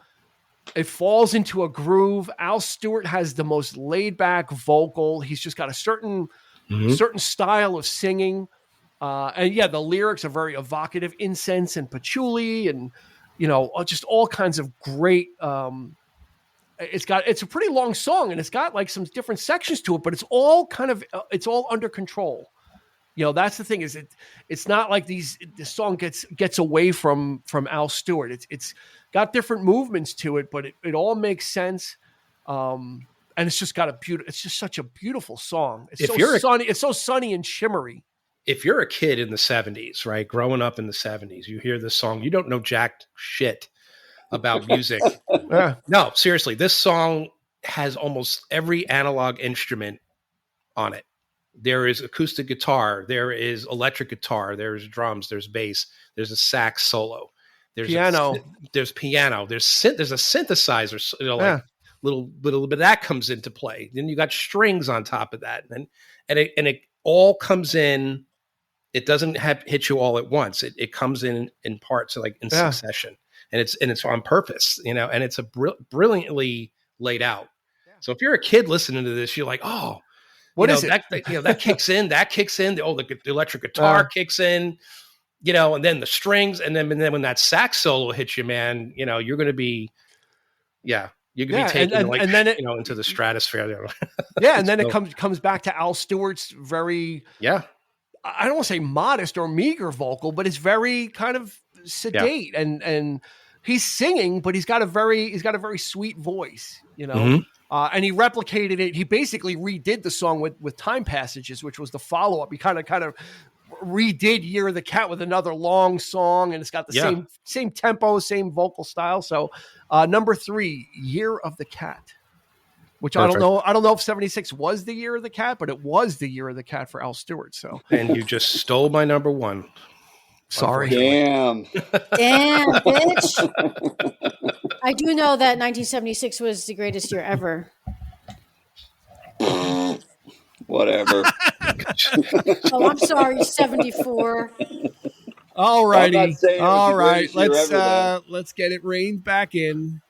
S1: It falls into a groove. Al Stewart has the most laid back vocal. He's just got a certain style of singing, and the lyrics are very evocative. Incense and patchouli, and you know, just all kinds of great. It's a pretty long song, and it's got like some different sections to it, but it's all it's all under control. You know, that's the thing, is it's not like the song gets away from Al Stewart. It's got different movements to it, but it all makes sense. And it's just it's just such a beautiful song. It's so sunny and shimmery.
S3: If you're a kid in the 70s, right, growing up in the 70s, you hear this song, you don't know jack shit about music. No, seriously, this song has almost every analog instrument on it. There is acoustic guitar, there is electric guitar, there's drums, there's bass, there's a sax solo, there's piano, there's a synthesizer, you know, like little bit of that comes into play. Then you got strings on top of that, and it all comes in. It doesn't hit you all at once. It comes in parts, like in succession, and it's on purpose, you know. And it's a brilliantly laid out. So if you're a kid listening to this, you're like, oh, what is it? That kicks in. The electric guitar kicks in, you know, and then the strings, and then when that sax solo hits you, man, you know, you're going to be, you're going to be taken into the stratosphere.
S1: And then it comes back to Al Stewart's very I don't want to say modest or meager vocal, but it's very kind of sedate and he's singing, but he's got a very sweet voice, you know. And he replicated it. He basically redid the song with Time Passages, which was the follow up. He kind of redid Year of the Cat with another long song, and it's got the same tempo, same vocal style. So number 3, Year of the Cat. Which perfect. I don't know if 76 was the Year of the Cat, but it was the Year of the Cat for Al Stewart. So,
S3: and you just stole my number 1.
S1: Sorry.
S4: Damn,
S5: bitch. I do know that 1976 was the greatest year ever.
S4: Whatever.
S5: Oh, I'm sorry, 74.
S1: All
S4: I'm
S1: righty.
S4: not saying it was
S1: All
S4: the
S1: right.
S4: greatest year ever,
S1: Let's get it reined back in.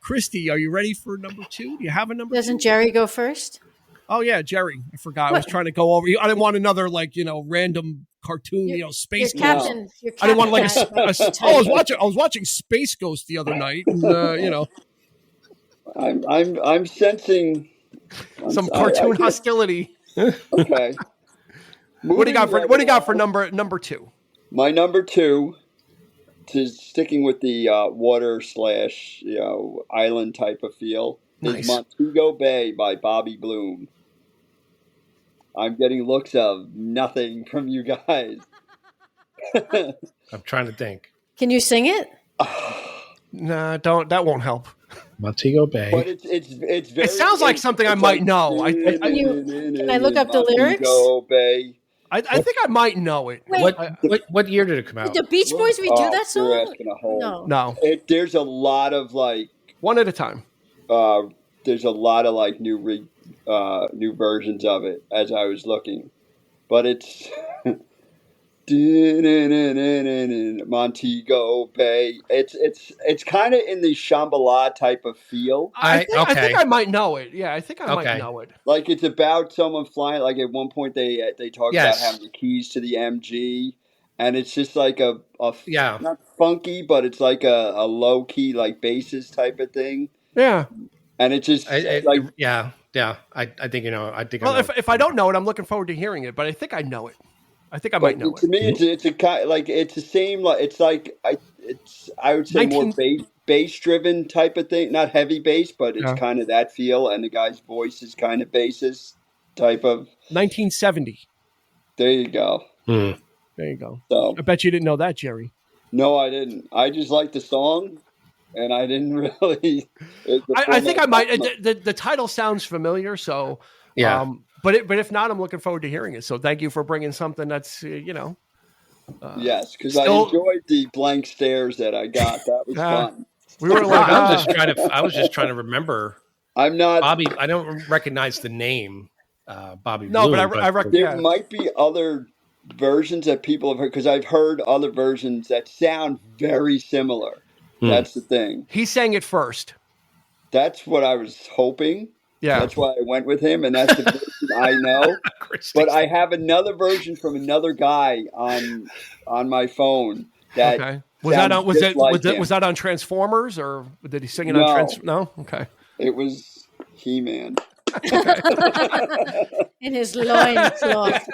S1: Christy, are you ready for number 2? Do you have a number
S5: Doesn't
S1: 2?
S5: Jerry go first?
S1: Oh yeah, Jerry. I forgot. I was
S5: What?
S1: trying to go over. I didn't want another random cartoon. Space.
S5: Your
S1: Ghost.
S5: captain. Your
S1: I didn't want like
S5: captain
S1: I was watching Space Ghost the other night, and
S4: I'm sensing
S1: some cartoon hostility.
S4: Okay.
S1: What do you got for What do you got for number 2?
S4: My number 2 is sticking with the water / island type of feel.
S1: Nice.
S4: Is Montego Bay by Bobby Bloom. I'm getting looks of nothing from you guys.
S3: I'm trying to think.
S5: Can you sing it?
S1: Nah, don't. That won't help.
S3: Montego Bay.
S4: But it's very.
S1: It sounds like something I might know.
S5: Can I look up the lyrics?
S4: Montego Bay.
S1: I think I might know it.
S5: Wait.
S3: What year did it come out?
S5: Did the Beach Boys redo that
S4: You're
S5: song?
S4: asking a whole.
S1: No.
S4: There's a lot of
S1: one at a time.
S4: There's a lot of new versions of it as I was looking, but it's Montego Bay. It's kind of in the Shambhala type of feel.
S1: I think I might know it. Yeah, I think I might know it.
S4: Like it's about someone flying. Like at one point they talk about having the keys to the MG, and it's just like a not funky, but it's like a low key bassist type of thing.
S1: Yeah.
S4: And it just
S3: I think I think
S1: Well, if I don't know it, I'm looking forward to hearing it. But I think I know it. I think I might know
S4: to
S1: it.
S4: me, it's a kind it's the same. I would say more bass driven type of thing, not heavy bass, but it's kind of that feel. And the guy's voice is kind of bassist type of
S1: 1970.
S4: There you go.
S1: There you go.
S4: So
S1: I bet you didn't know that, Jerry.
S4: No, I didn't. I just liked the song. And I didn't really.
S1: I think I might. The title sounds familiar, so
S3: yeah.
S1: But if not, I'm looking forward to hearing it. So thank you for bringing something that's
S4: yes, because I enjoyed the blank stares that I got. That was fun.
S1: We were
S3: I was just trying to remember.
S4: I'm not
S3: Bobby. I don't recognize the name Bobby.
S1: No,
S3: Bloom,
S1: but I reckon
S4: there might be other versions that people have heard because I've heard other versions that sound very similar. That's the thing.
S1: He sang it first.
S4: That's what I was hoping.
S1: Yeah.
S4: That's why I went with him, and that's the version I know. But I have another version from another guy on my phone. That
S1: okay. Was that on Transformers, or did he sing it on Transformers? No? Okay.
S4: It was He-Man.
S5: In his loincloth.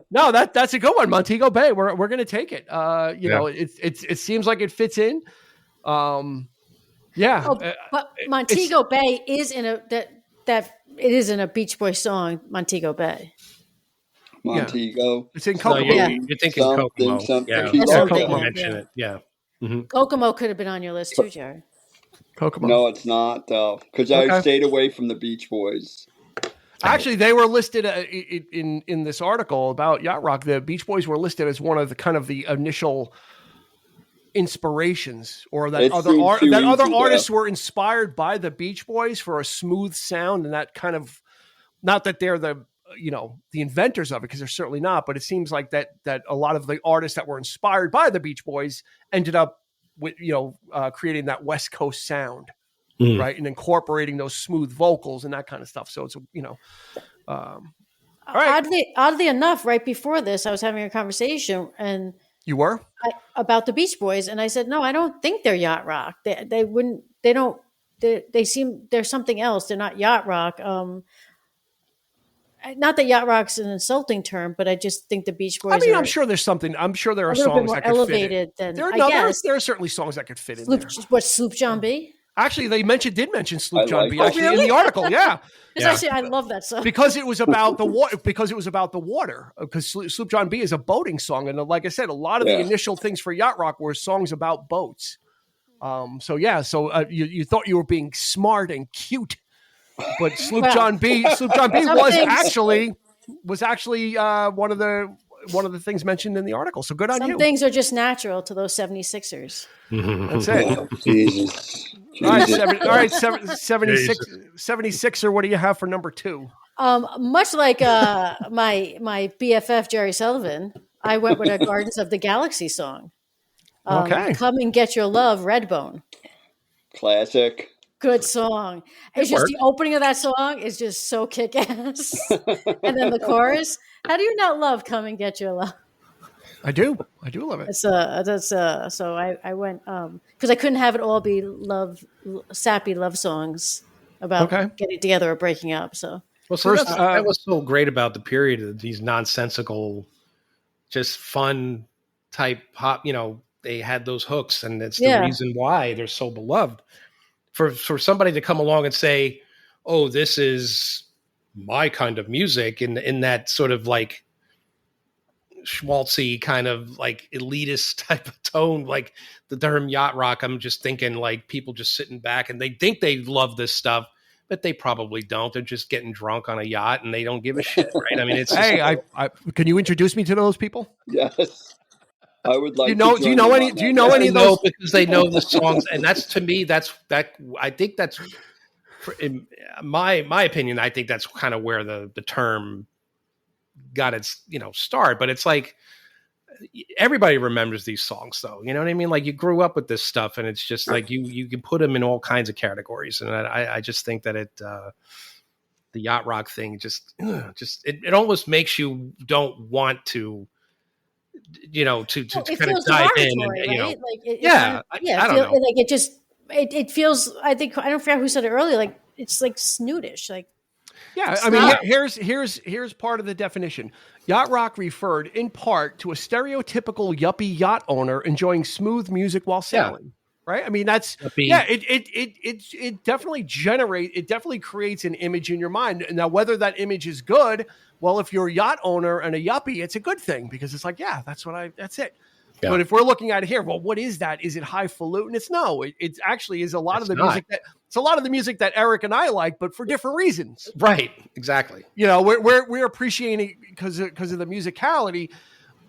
S1: No, that's a good one. Montego Bay. We're gonna take it. It seems like it fits in. Yeah.
S5: But Montego Bay is in it is in a Beach Boy song. Montego Bay.
S4: Montego.
S1: It's in Kokomo.
S3: You're thinking Kokomo.
S4: Yeah.
S3: Kokomo mentioned it. Yeah.
S1: Mm-hmm.
S5: Kokomo could have been on your list too, Jerry.
S1: Kokomo.
S4: No, it's not though, because I stayed away from the Beach Boys.
S1: Actually, they were listed in this article about Yacht Rock. The Beach Boys were listed as one of the initial inspirations, or that other artists were inspired by the Beach Boys for a smooth sound, and that kind of, not that they're the inventors of it, because they're certainly not, but it seems like that a lot of the artists that were inspired by the Beach Boys ended up with creating that West Coast sound, right, and incorporating those smooth vocals and that kind of stuff. So it's all right.
S5: Oddly enough, right before this, I was having a conversation and
S1: you were
S5: about the Beach Boys, and I said, no, I don't think they're yacht rock. They seem they're something else. They're not yacht rock. Not that yacht rock's an insulting term, but I just think the Beach Boys.
S1: I mean, I'm sure there's something. I'm sure there are songs that could fit in. There are certainly songs that could fit in there.
S5: What, Sloop John B?
S1: Actually, they did mention Sloop John B. Actually, in the article, yeah.
S5: Actually, I love that song
S1: because it was about the water. Because Sloop John B is a boating song, and like I said, a lot of the initial things for yacht rock were songs about boats. So you thought you were being smart and cute, but Sloop John B was actually one of the things mentioned in the article. So good on you.
S5: Some things are just natural to those 76ers.
S1: That's it.
S4: Jesus.
S1: All right,
S4: Jesus.
S1: 76, 76, or what do you have for number 2?
S5: Much like my BFF Jerry Sullivan, I went with a Gardens of the Galaxy song.
S1: Okay.
S5: Come and Get Your Love, Redbone.
S4: Classic.
S5: Good song. It's just the opening of that song is just so kick ass. And then the chorus. How do you not love Come and Get Your Love?
S1: I do love it.
S5: So I went because I couldn't have it all be sappy love songs about getting together or breaking up. So
S3: well, first that was so great about the period of these nonsensical, just fun type pop. They had those hooks, and it's the reason why they're so beloved. For somebody to come along and say, "Oh, this is my kind of music," in that sort of like schmaltzy kind of like elitist type of tone, like the term yacht rock, I'm just thinking like people just sitting back and they think they love this stuff, but they probably don't. They're just getting drunk on a yacht and they don't give a shit, right? I mean, it's
S1: hey, I can you introduce me to those people?
S4: Yes. I would like.
S1: Do you know any of those?
S3: Because they know the songs, and that's to me. I think that's, in my opinion. I think that's kind of where the term got its start. But it's like everybody remembers these songs, though. You know what I mean? Like you grew up with this stuff, and it's just like you can put them in all kinds of categories. And I just think that the yacht rock thing just it almost makes you don't want to. To kind of dive in, and
S5: right?
S3: I don't know.
S5: Like it feels. I don't forget who said it earlier. Like it's like snootish. Like
S1: I mean, here's part of the definition. Yacht rock referred in part to a stereotypical yuppie yacht owner enjoying smooth music while sailing. Right? I mean, that's it definitely creates an image in your mind. Now, whether that image is good. Well, if you're a yacht owner and a yuppie, it's a good thing because it's like, that's it. Yeah. But if we're looking at it here, well, what is that? Is it highfalutin? It actually is a lot of the music that Eric and I like, but for different reasons.
S3: Right. Exactly.
S1: We're appreciating it because of the musicality.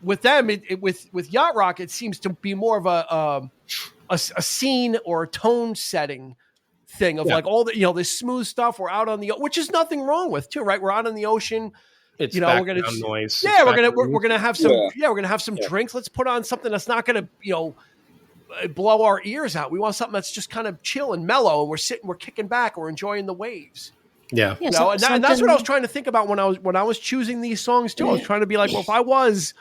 S1: With them, with yacht rock, it seems to be more of a scene or a tone setting thing of like all the this smooth stuff. We're out on which is nothing wrong with too, right? We're out on the ocean.
S3: It's we're gonna noise.
S1: Yeah, we're gonna have some. Yeah, we're gonna have some drinks. Let's put on something that's not gonna blow our ears out. We want something that's just kind of chill and mellow, and we're kicking back, we're enjoying the waves.
S3: Yeah,
S1: and that's what I was trying to think about when I was choosing these songs too. I was trying to be like, well, if I was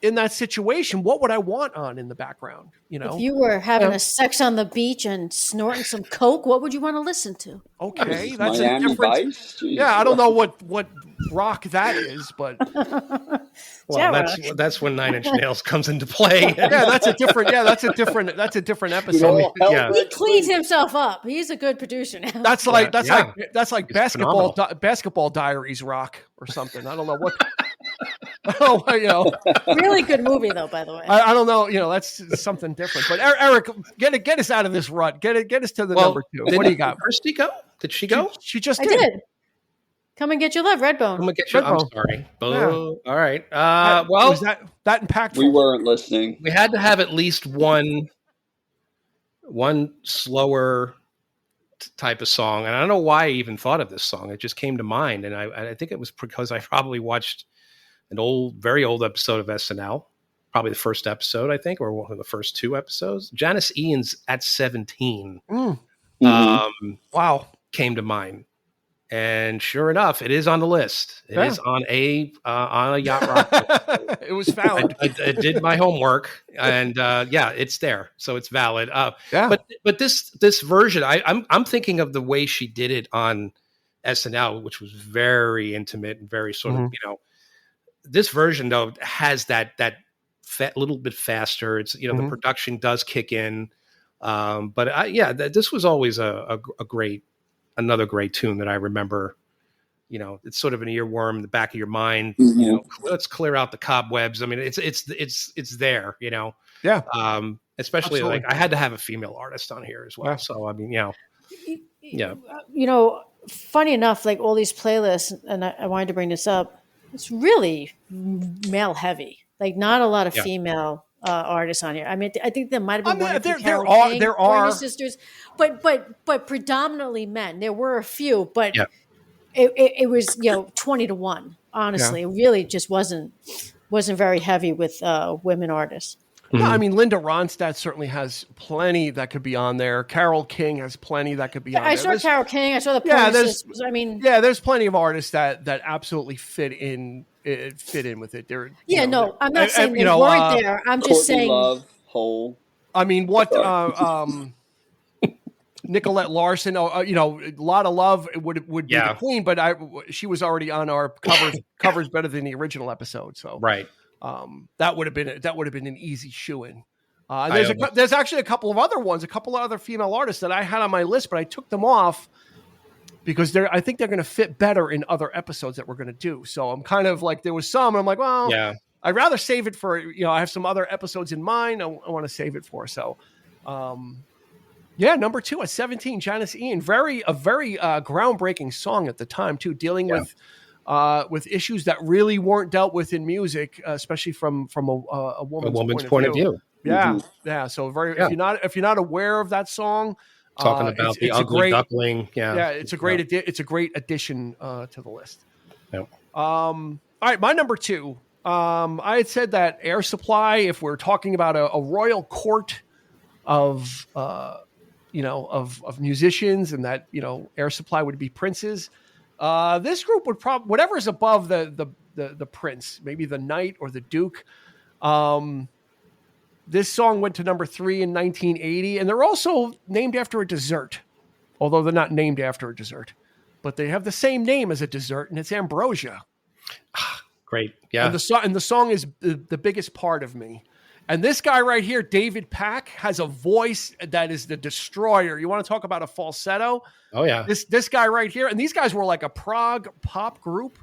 S1: in that situation, what would I want on in the background?
S5: If you were having a sex on the beach and snorting some coke, what would you want to listen to?
S1: Okay, that's
S4: Miami
S1: a different.
S4: Vice?
S1: Yeah, I don't know what rock that is, but
S3: that's when 9 Inch Nails comes into play.
S1: That's a different episode.
S5: He cleans himself up. He's a good producer now.
S1: That's like basketball diaries rock or something. I don't know what.
S5: Really good movie though, by the way.
S1: I don't know, that's something different. But Eric, get us out of this rut. Get us to the number 2. What do you got?
S3: Kirsty go? Did she go?
S1: She just
S5: did. I did. Come and Get Your Love, Redbone.
S3: Come and Get Your. I'm sorry.
S1: Yeah.
S3: All right.
S1: Was that impactful?
S4: We weren't listening.
S3: We had to have at least one slower type of song, and I don't know why I even thought of this song. It just came to mind, and I think it was because I probably watched an very old episode of SNL, probably the first episode, I think, or one of the first 2 episodes. Janice Ian's At 17 came to mind. And sure enough, it is on the list. It is on a yacht rock.
S1: It was found.
S3: I did my homework, and it's there, so it's valid. But this version, I'm thinking of the way she did it on SNL, which was very intimate and very sort of This version though has that little bit faster. It's the production does kick in, but this was always another great tune that I remember. It's sort of an earworm in the back of your mind. Let's clear out the cobwebs. I mean, it's there.
S1: Yeah.
S3: Especially
S1: Absolutely.
S3: like I had to have a female artist on here as well. Yeah. So I mean, yeah.
S5: Funny enough, like all these playlists, and I wanted to bring this up. It's really male heavy. Like not a lot of female artists on here. I mean, I think there might have been one or two
S1: there
S5: Carole King,
S1: are
S5: Pointer Sisters, but predominantly men. There were a few, but it was 20-1. Honestly, it really just wasn't very heavy with women artists.
S1: No, I mean, Linda Ronstadt certainly has plenty that could be on there. Carole King has plenty that could be on there.
S5: I saw Carole King. I saw the Pointer Sisters. I mean,
S1: there's plenty of artists that absolutely fit in with it.
S5: I'm not saying they weren't there. I'm just
S4: Courtney
S5: saying.
S4: Love, Hole.
S1: I mean, what Nicolette Larson? A lot of love would be the queen, but she was already on our covers better than the original episode. So
S3: right.
S1: That would have been an easy shoo-in. There's actually a couple of other female artists that I had on my list, but I took them off because I think they're going to fit better in other episodes that we're going to do. So I'm kind of like, there was some, I'm like, well, I'd rather save it for, I have some other episodes in mind I want to save it for. So, number 2 at 17, Janice Ian, a very groundbreaking song at the time too, dealing with issues that really weren't dealt with in music, especially from a woman's point of view. Yeah, yeah. So if you're not aware of that song,
S3: talking about the ugly duckling,
S1: it's a great addition to the list.
S3: Yep.
S1: All right, my number 2. I had said that Air Supply, if we're talking about a royal court of musicians, and that Air Supply would be princes. This group would probably, whatever's above the prince, maybe the knight or the duke. This song went to number 3 in 1980, and they're also named after a dessert, although they're not named after a dessert, but they have the same name as a dessert, and it's ambrosia.
S3: Great, yeah.
S1: And the song is the biggest part of me. And this guy right here, David Pack, has a voice that is the destroyer. You want to talk about a falsetto?
S3: Oh, yeah.
S1: This guy right here. And these guys were like a prog pop group.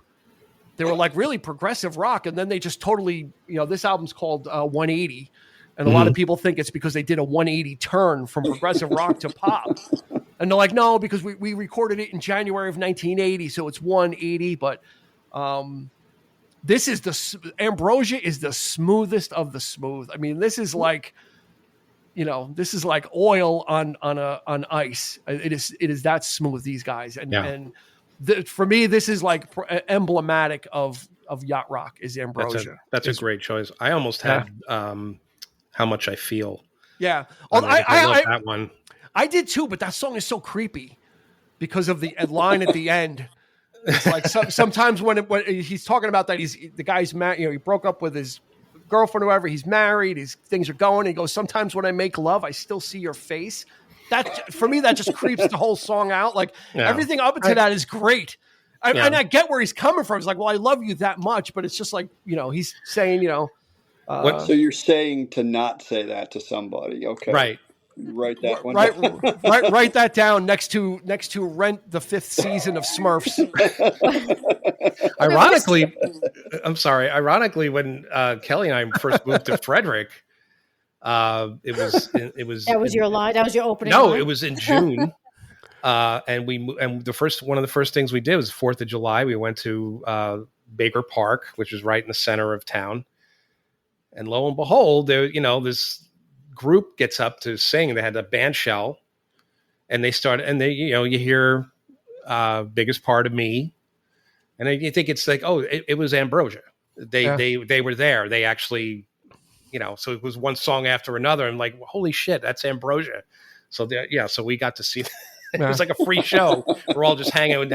S1: They were like really progressive rock. And then they just totally, this album's called 180. And a lot of people think it's because they did a 180 turn from progressive rock to pop. And they're like, no, because we recorded it in January of 1980. So it's 180. But this is ambrosia is the smoothest of the smooth. I mean, this is like, this is like oil on ice. It is that smooth, these guys. And for me, this is like emblematic of yacht rock is ambrosia.
S3: That's a great choice. I almost had How Much I Feel.
S1: Yeah.
S3: I love that one.
S1: I did too, but that song is so creepy because of the line at the end. It's like sometimes when he's talking about that, the guy's mad, he broke up with his girlfriend or whatever, he's married, things are going, he goes, sometimes when I make love, I still see your face. That, for me, that just creeps the whole song out. Like everything up to that is great. And I get where he's coming from. It's like, well, I love you that much, but it's just like, he's saying,
S4: so you're saying to not say that to somebody. Okay.
S3: Right.
S4: Write that one.
S1: Write that down next to Rent the 5th season of Smurfs.
S3: Ironically, when Kelly and I first moved to Frederick, it was
S5: that was your line. That was your opening.
S3: No,
S5: line?
S3: It was in June, and one of the first things we did was 4th of July. We went to Baker Park, which is right in the center of town, and lo and behold, there this group gets up to sing. They had a band shell, and they started, and they, you hear Biggest Part of Me, and you think it's like, oh, it was ambrosia. They were there. They actually, so it was one song after another. I'm like, holy shit, that's ambrosia. So so we got to see that. It was like a free show. We're all just hanging out.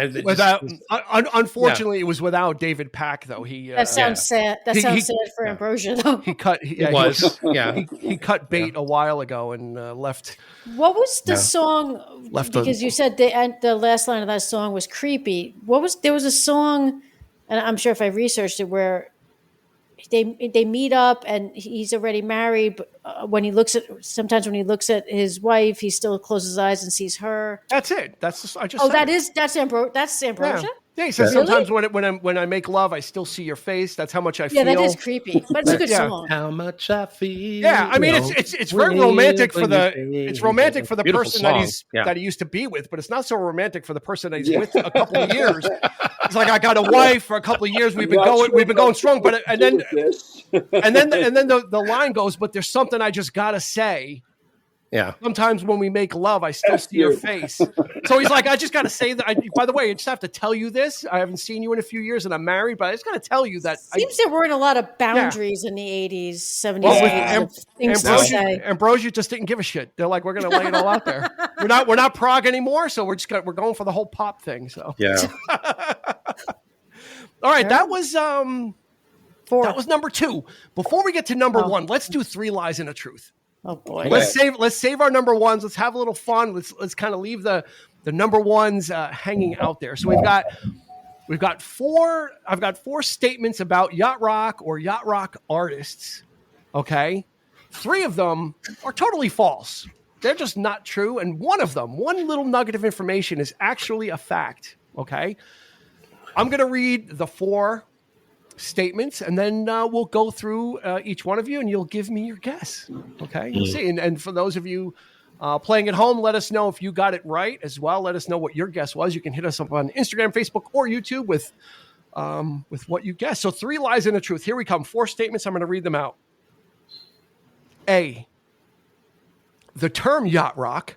S1: Unfortunately, it was without David Pack, though.
S5: That sounds sad. That sounds sad for ambrosia, though.
S1: He cut bait a while ago and left.
S5: What was the song? Because you said the last line of that song was creepy. There was a song, and I'm sure if I researched it, where they meet up and he's already married, but when he looks at his wife, he still closes his eyes and sees her.
S1: That's it. That's
S5: that's ambrosia.
S1: Yeah, he says sometimes when I make love, I still see your face. That's how much I feel.
S5: Yeah, that is creepy, but it's a good song.
S3: How much I feel.
S1: Yeah, I mean it's very romantic for the person that he used to be with, but it's not so romantic for the person that he's with a couple of years. He's like, I got a wife for a couple of years. We've been going strong. But and then the line goes, but there's something I just gotta say.
S3: Yeah.
S1: Sometimes when we make love, I still see your face. So he's like, I just got to say that. By the way, I just have to tell you this. I haven't seen you in a few years and I'm married, but I just got to tell you that.
S5: Seems there weren't a lot of boundaries in the 80s, 70s, 80s.
S1: Ambrosia just didn't give a shit. They're like, we're going to lay it all out there. We're not prog anymore. So we're going for the whole pop thing. So,
S3: yeah.
S1: All right. That was,
S5: 4.
S1: That was number 2. Before we get to number 1, let's do 3 lies and a truth.
S5: Oh boy.
S1: Let's save our number 1s. Let's have a little fun. Let's kind of leave the number 1s hanging out there. So we've got 4. I've got 4 statements about yacht rock or yacht rock artists. Okay, 3 of them are totally false. They're just not true, and one of them, one little nugget of information, is actually a fact. Okay, I'm going to read the 4 statements, and then we'll go through each one of you, and you'll give me your guess. Okay, you'll see. And for those of you playing at home, let us know if you got it right as well. Let us know what your guess was. You can hit us up on Instagram, Facebook, or YouTube with what you guessed. So 3 lies and a truth. Here we come. 4 statements. I'm going to read them out. A, the term yacht rock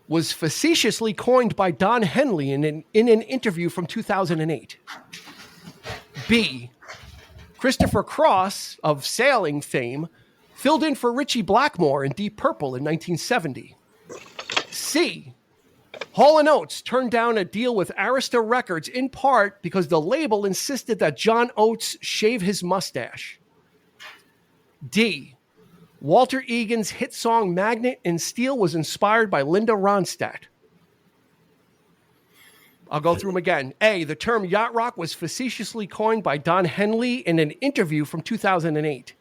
S1: was facetiously coined by Don Henley in an interview from 2008. B, Christopher Cross of sailing fame filled in for Ritchie Blackmore in Deep Purple in 1970. C, Hall & Oates turned down a deal with Arista Records in part because the label insisted that John Oates shave his mustache. D, Walter Egan's hit song Magnet and Steel was inspired by Linda Ronstadt. I'll go through them again. A, the term yacht rock was facetiously coined by Don Henley in an interview from 2008.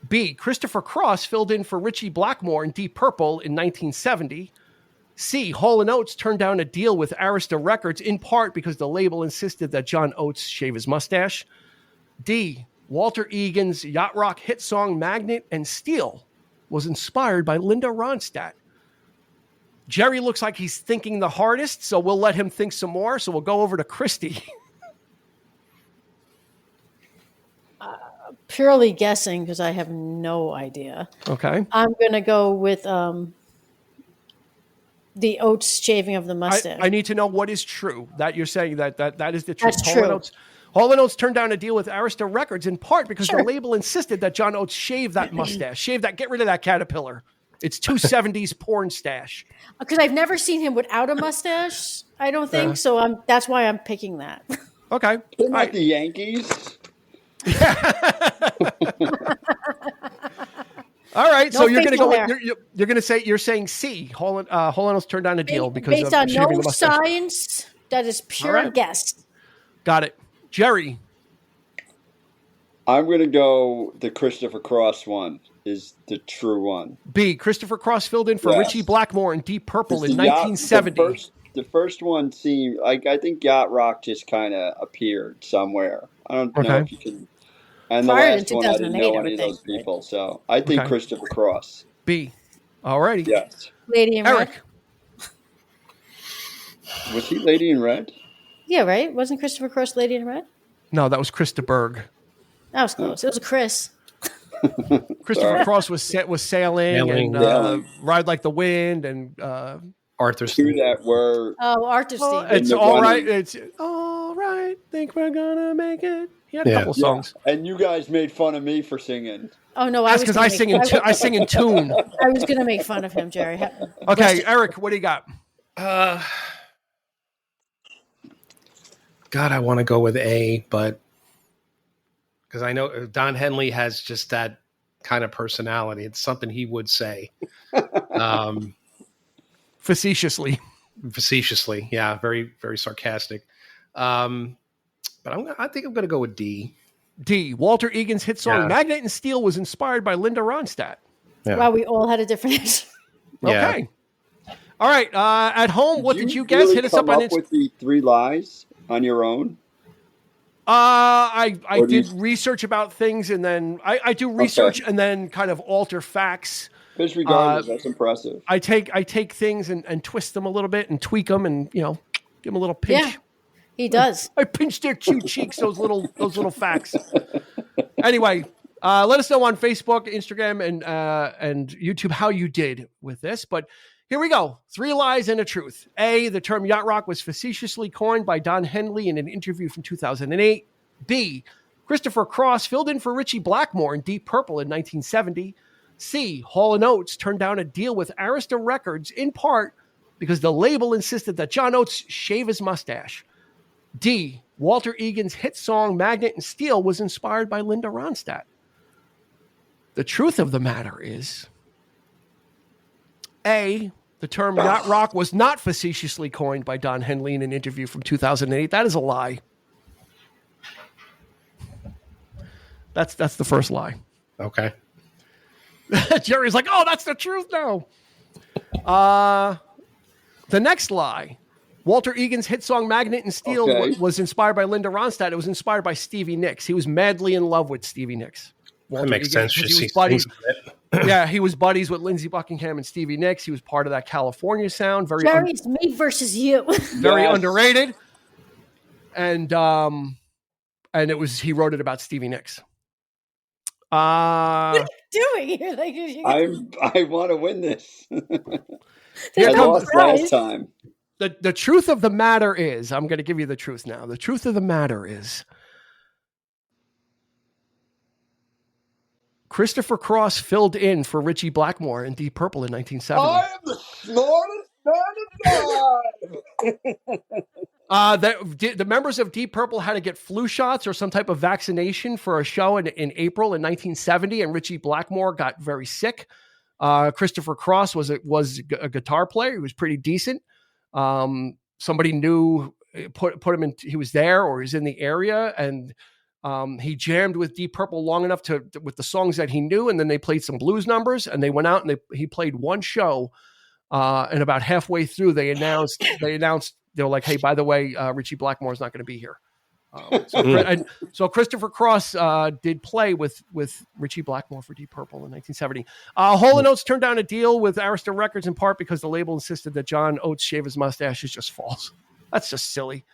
S1: B, Christopher Cross filled in for Ritchie Blackmore in Deep Purple in 1970. C, Hall & Oates turned down a deal with Arista Records in part because the label insisted that John Oates shave his mustache. D, Walter Egan's yacht rock hit song Magnet and Steel was inspired by Linda Ronstadt. Jerry looks like he's thinking the hardest, so we'll let him think some more. So we'll go over to Christy.
S5: Purely guessing because I have no idea.
S1: Okay.
S5: I'm going to go with the Oates shaving of the mustache.
S1: I need to know what is true. That you're saying that is the truth.
S5: That's true.
S1: Hall & Oates turned down a deal with Arista Records in part because the label insisted that John Oates shave that mustache, get rid of that caterpillar. It's 270s porn stash.
S5: Because I've never seen him without a mustache, I don't think. So that's why I'm picking that.
S1: Okay.
S4: Isn't that the Yankees?
S1: All right.
S5: No,
S1: so you're going to go. You're going to say you're saying C. Hall & Oates turned down a deal because
S5: based
S1: of
S5: on
S1: shaving
S5: no
S1: the mustache.
S5: science. That is pure guess.
S1: Got it, Jerry.
S4: I'm going to go the Christopher Cross one is the true one.
S1: B, Christopher Cross filled in for Ritchie Blackmore in Deep Purple in 1970.
S4: The first one seemed like, I think yacht rock just kind of appeared somewhere. I don't know if you can. And the last one, I didn't know any of those people. So I think Christopher Cross.
S1: B. All righty.
S4: Yes.
S5: Lady in
S1: Eric.
S5: Red.
S4: Was he Lady in Red?
S5: Yeah, right? Wasn't Christopher Cross Lady in Red?
S1: No, that was Krista Berg.
S5: That was close. It was a Chris.
S1: Christopher Cross was sailing and Ride Like the Wind and
S3: Arthur Steele.
S4: That were
S5: Arthur Steele.
S1: It's all right. It's all right. Think we're gonna make it. He had a couple songs.
S4: And you guys made fun of me for singing.
S5: Oh no,
S1: that's because I sing in tune.
S5: I was going to make fun of him, Jerry.
S1: Okay, Eric, what do you got?
S3: God, I want to go with A, but because I know Don Henley has just that kind of personality. It's something he would say.
S1: Facetiously, yeah, very, very sarcastic. But I think I'm going to go with D. D. Walter Egan's hit song "Magnet and Steel" was inspired by Linda Ronstadt.
S5: Yeah. Wow, we all had a different answer.
S1: Okay. All right. At home, what did you guess?
S4: Really
S1: hit us up on it.
S4: With the 3 lies on your own.
S1: I did research about things, and then I do research and then kind of alter facts.
S4: Because regardless, that's impressive.
S1: I take things and twist them a little bit and tweak them and give them a little pinch.
S5: He does.
S1: I pinched their cute cheeks. Those little facts. Anyway, let us know on Facebook, Instagram, and YouTube how you did with this. But here we go. 3 lies and a truth. A, the term yacht rock was facetiously coined by Don Henley in an interview from 2008. B, Christopher Cross filled in for Ritchie Blackmore in Deep Purple in 1970. C, Hall & Oates turned down a deal with Arista Records in part because the label insisted that John Oates shave his mustache. D, Walter Egan's hit song Magnet and Steel was inspired by Linda Ronstadt. The truth of the matter is, A, the term yacht rock was not facetiously coined by Don Henley in an interview from 2008. That is a lie. That's the first lie.
S3: Okay.
S1: Jerry's like, oh, that's the truth now. The next lie, Walter Egan's hit song Magnet and Steel was inspired by Linda Ronstadt. It was inspired by Stevie Nicks. He was madly in love with Stevie Nicks.
S3: Walter that makes Egan, sense.
S1: He was buddies. Yeah, he was buddies with Lindsey Buckingham and Stevie Nicks. He was part of that California sound.
S5: Jerry, it's me versus you.
S1: Very underrated. And it was, he wrote it about Stevie Nicks.
S5: What are you doing here?
S4: I want to win this.
S1: I
S4: lost last time.
S1: The truth of the matter is, I'm going to give you the truth now. The truth of the matter is, Christopher Cross filled in for Ritchie Blackmore in Deep Purple in 1970.
S4: I am the smartest man alive.
S1: The members of Deep Purple had to get flu shots or some type of vaccination for a show in April in 1970, and Ritchie Blackmore got very sick. Christopher Cross was a guitar player. He was pretty decent. Somebody knew, put him in, he was there or he's in the area, and he jammed with Deep Purple long enough with the songs that he knew, and then they played some blues numbers, and they went out and he played one show, and about halfway through they announced they were like, hey, by the way, Ritchie Blackmore is not going to be here. So Christopher Cross did play with Ritchie Blackmore for Deep Purple in 1970. Hall & Oates turned down a deal with Arista Records in part because the label insisted that John Oates shave his mustache is just false. That's just silly.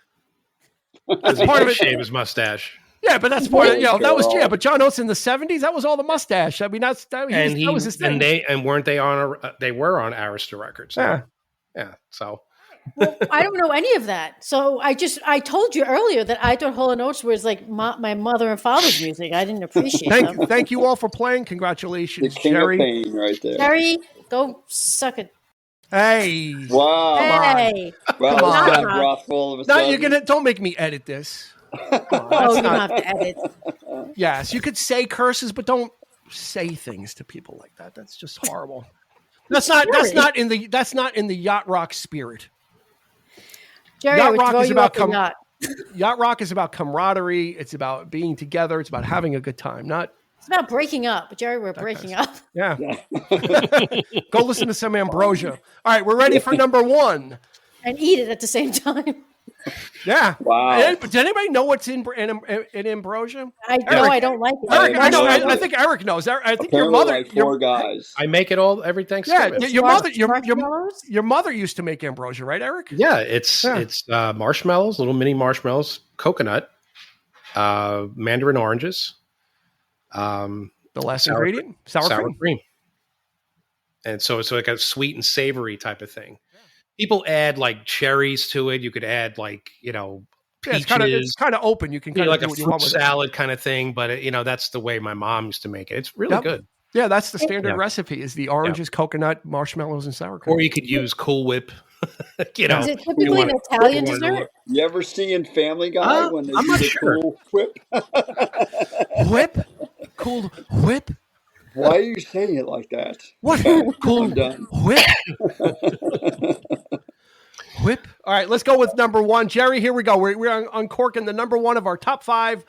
S3: That's part of it. Shave his mustache.
S1: Yeah, but that's part of, that was, but John Oates in the 70s, that was all the mustache. I mean, that was his thing.
S3: Weren't they they were on Arista Records.
S1: Yeah.
S3: Yeah. So.
S5: Well, I don't know any of that. So I told you earlier that I thought Hall & Oates was like my mother and father's music. I didn't appreciate it.
S1: Thank you all for playing. Congratulations,
S4: the king
S1: Jerry.
S4: Of pain right there.
S5: Jerry, go suck it.
S1: Hey.
S4: Wow.
S5: Hey.
S4: Well,
S1: come on.
S4: rough all of a sudden.
S1: Don't make me edit this.
S5: You don't have to edit.
S1: Yes, you could say curses, but don't say things to people like that. That's just horrible. That's not in the yacht rock spirit.
S5: Jerry,
S1: Yacht rock is about
S5: yacht
S1: rock is about camaraderie. It's about being together. It's about having a good time.
S5: It's about breaking up. Jerry, we're breaking up.
S1: Yeah. Go listen to some Ambrosia. All right, we're ready for number 1.
S5: And eat it at the same time.
S1: Yeah.
S4: Wow.
S1: Does anybody know what's in Ambrosia?
S5: I know. I don't like it.
S1: Eric, I know. I think Eric knows. I think your mother.
S4: Like 4 guys.
S3: I make it all every Thanksgiving.
S1: Yeah, your mother used to make ambrosia, right, Eric?
S3: Yeah, it's marshmallows, little mini marshmallows, coconut, mandarin oranges.
S1: The last ingredient, sour cream.
S3: And so it's like a sweet and savory type of thing. People add like cherries to it. You could add like, peaches.
S1: It's kind of open. You can kind of
S3: like a fruit salad kind of thing, but that's the way my mom used to make it. It's really good.
S1: Yeah, that's the standard recipe: is the oranges, coconut, marshmallows, and sour cream.
S3: Or you could use Cool Whip.
S5: Is it typically an Italian dessert?
S4: You ever see in Family Guy when they use a Cool Whip?
S1: Whip, Cool Whip.
S4: Why are you saying it like that?
S1: What? Cool Whip. Whip. All right, let's go with number 1. Jerry, here we go. We're uncorking the number 1 of our top 5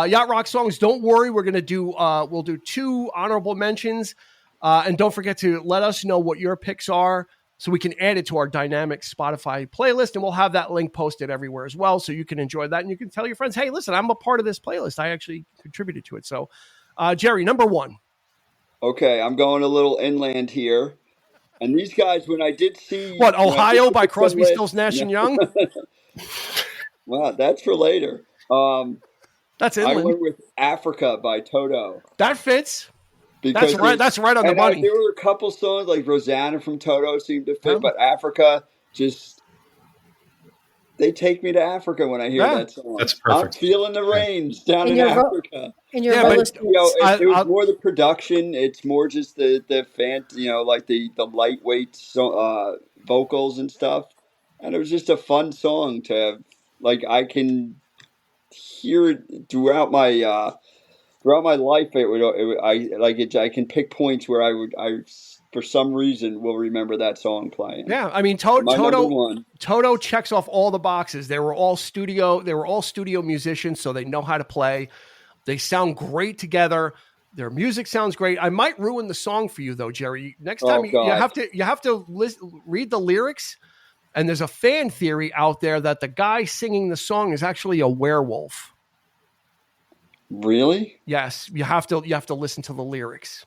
S1: yacht rock songs. Don't worry, we're going to do we'll do 2 honorable mentions, and don't forget to let us know what your picks are so we can add it to our dynamic Spotify playlist, and we'll have that link posted everywhere as well, so you can enjoy that and you can tell your friends, hey, listen, I'm a part of this playlist. I actually contributed to it. So, Jerry, number 1.
S4: Okay, I'm going a little inland here. And these guys, when I did see...
S1: Ohio by Crosby, Stills, Nash & Young?
S4: Wow, that's for later.
S1: That's
S4: I
S1: inland.
S4: went with Africa by Toto.
S1: That fits.
S4: Because
S1: That's right. That's right on the money.
S4: there were a couple songs like Rosanna from Toto seemed to fit,
S1: Yeah.
S4: but Africa just they take me to Africa when I hear
S1: Yeah.
S4: that song.
S3: That's perfect.
S4: I'm feeling the rains down in
S5: your
S4: Africa.
S5: In your
S1: Yeah,
S5: roller
S1: but,
S5: skates.
S4: You know, it was
S1: I-
S4: more the production. It's more just the fan, you know, like the lightweight vocals and stuff. And it was just a fun song to have. Like I can hear it throughout my life. I can pick points where I for some reason will remember that song playing.
S1: Yeah, I mean,
S4: My number one.
S1: Toto checks off all the boxes. They were all studio musicians, so they know how to play. They sound great together. Their music sounds great. I might ruin the song for you though, Jerry. Next time you have to read the lyrics. And there's a fan theory out there that the guy singing the song is actually a werewolf.
S4: Really?
S1: Yes, you have to listen to the lyrics.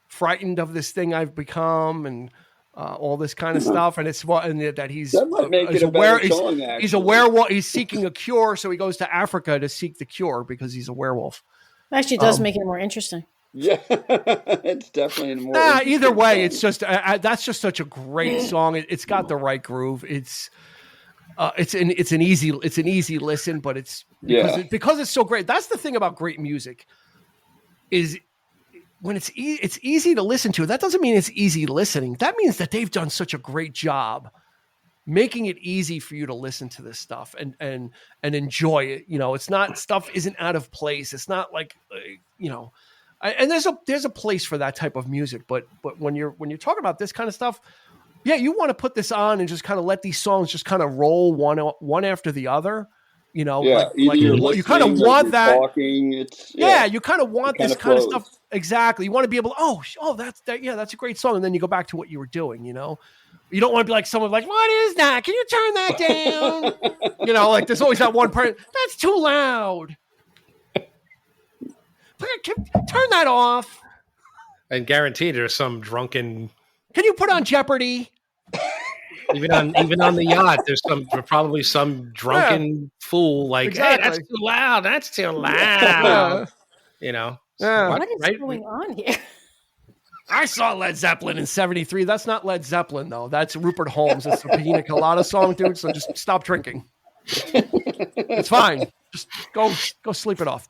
S1: Frightened of this thing I've become, and all this kind of stuff, and it's what and that he's
S4: That might make it a better song.
S1: He's a werewolf. He's seeking a cure, so he goes to Africa to seek the cure because he's a werewolf.
S5: Actually, does make it more interesting.
S4: Yeah, it's definitely more.
S1: Either way,
S4: song.
S1: it's just that's just such a great song. It's got the right groove. It's an easy listen, but it's because it's so great. That's the thing about great music is when it's easy to listen to. That doesn't mean it's easy listening. That means that they've done such a great job making it easy for you to listen to this stuff and enjoy it. You know, it's not stuff isn't out of place. It's not like you know. And there's a place for that type of music, but when you're talking about this kind of stuff, yeah, you want to put this on and just kind of let these songs just kind of roll one after the other, you know.
S4: Yeah,
S1: you kind of want that.
S4: Talking,
S1: you kind of want this kind of stuff. Exactly. You want to be able to that's a great song, and then you go back to what you were doing. You know, you don't want to be like someone like, what is that? Can you turn that down? You know, like there's always that one person that's too loud. Turn that off.
S3: And guaranteed there's some drunken.
S1: Can you put on Jeopardy?
S3: Even on the yacht, there's probably some drunken fool like,
S1: exactly.
S3: Hey, that's too loud. That's too loud. You know.
S5: What is going on here?
S1: I saw Led Zeppelin in '73. That's not Led Zeppelin though. That's Rupert Holmes. It's the Pina Colada song, dude. So just stop drinking. It's fine. Just go sleep it off.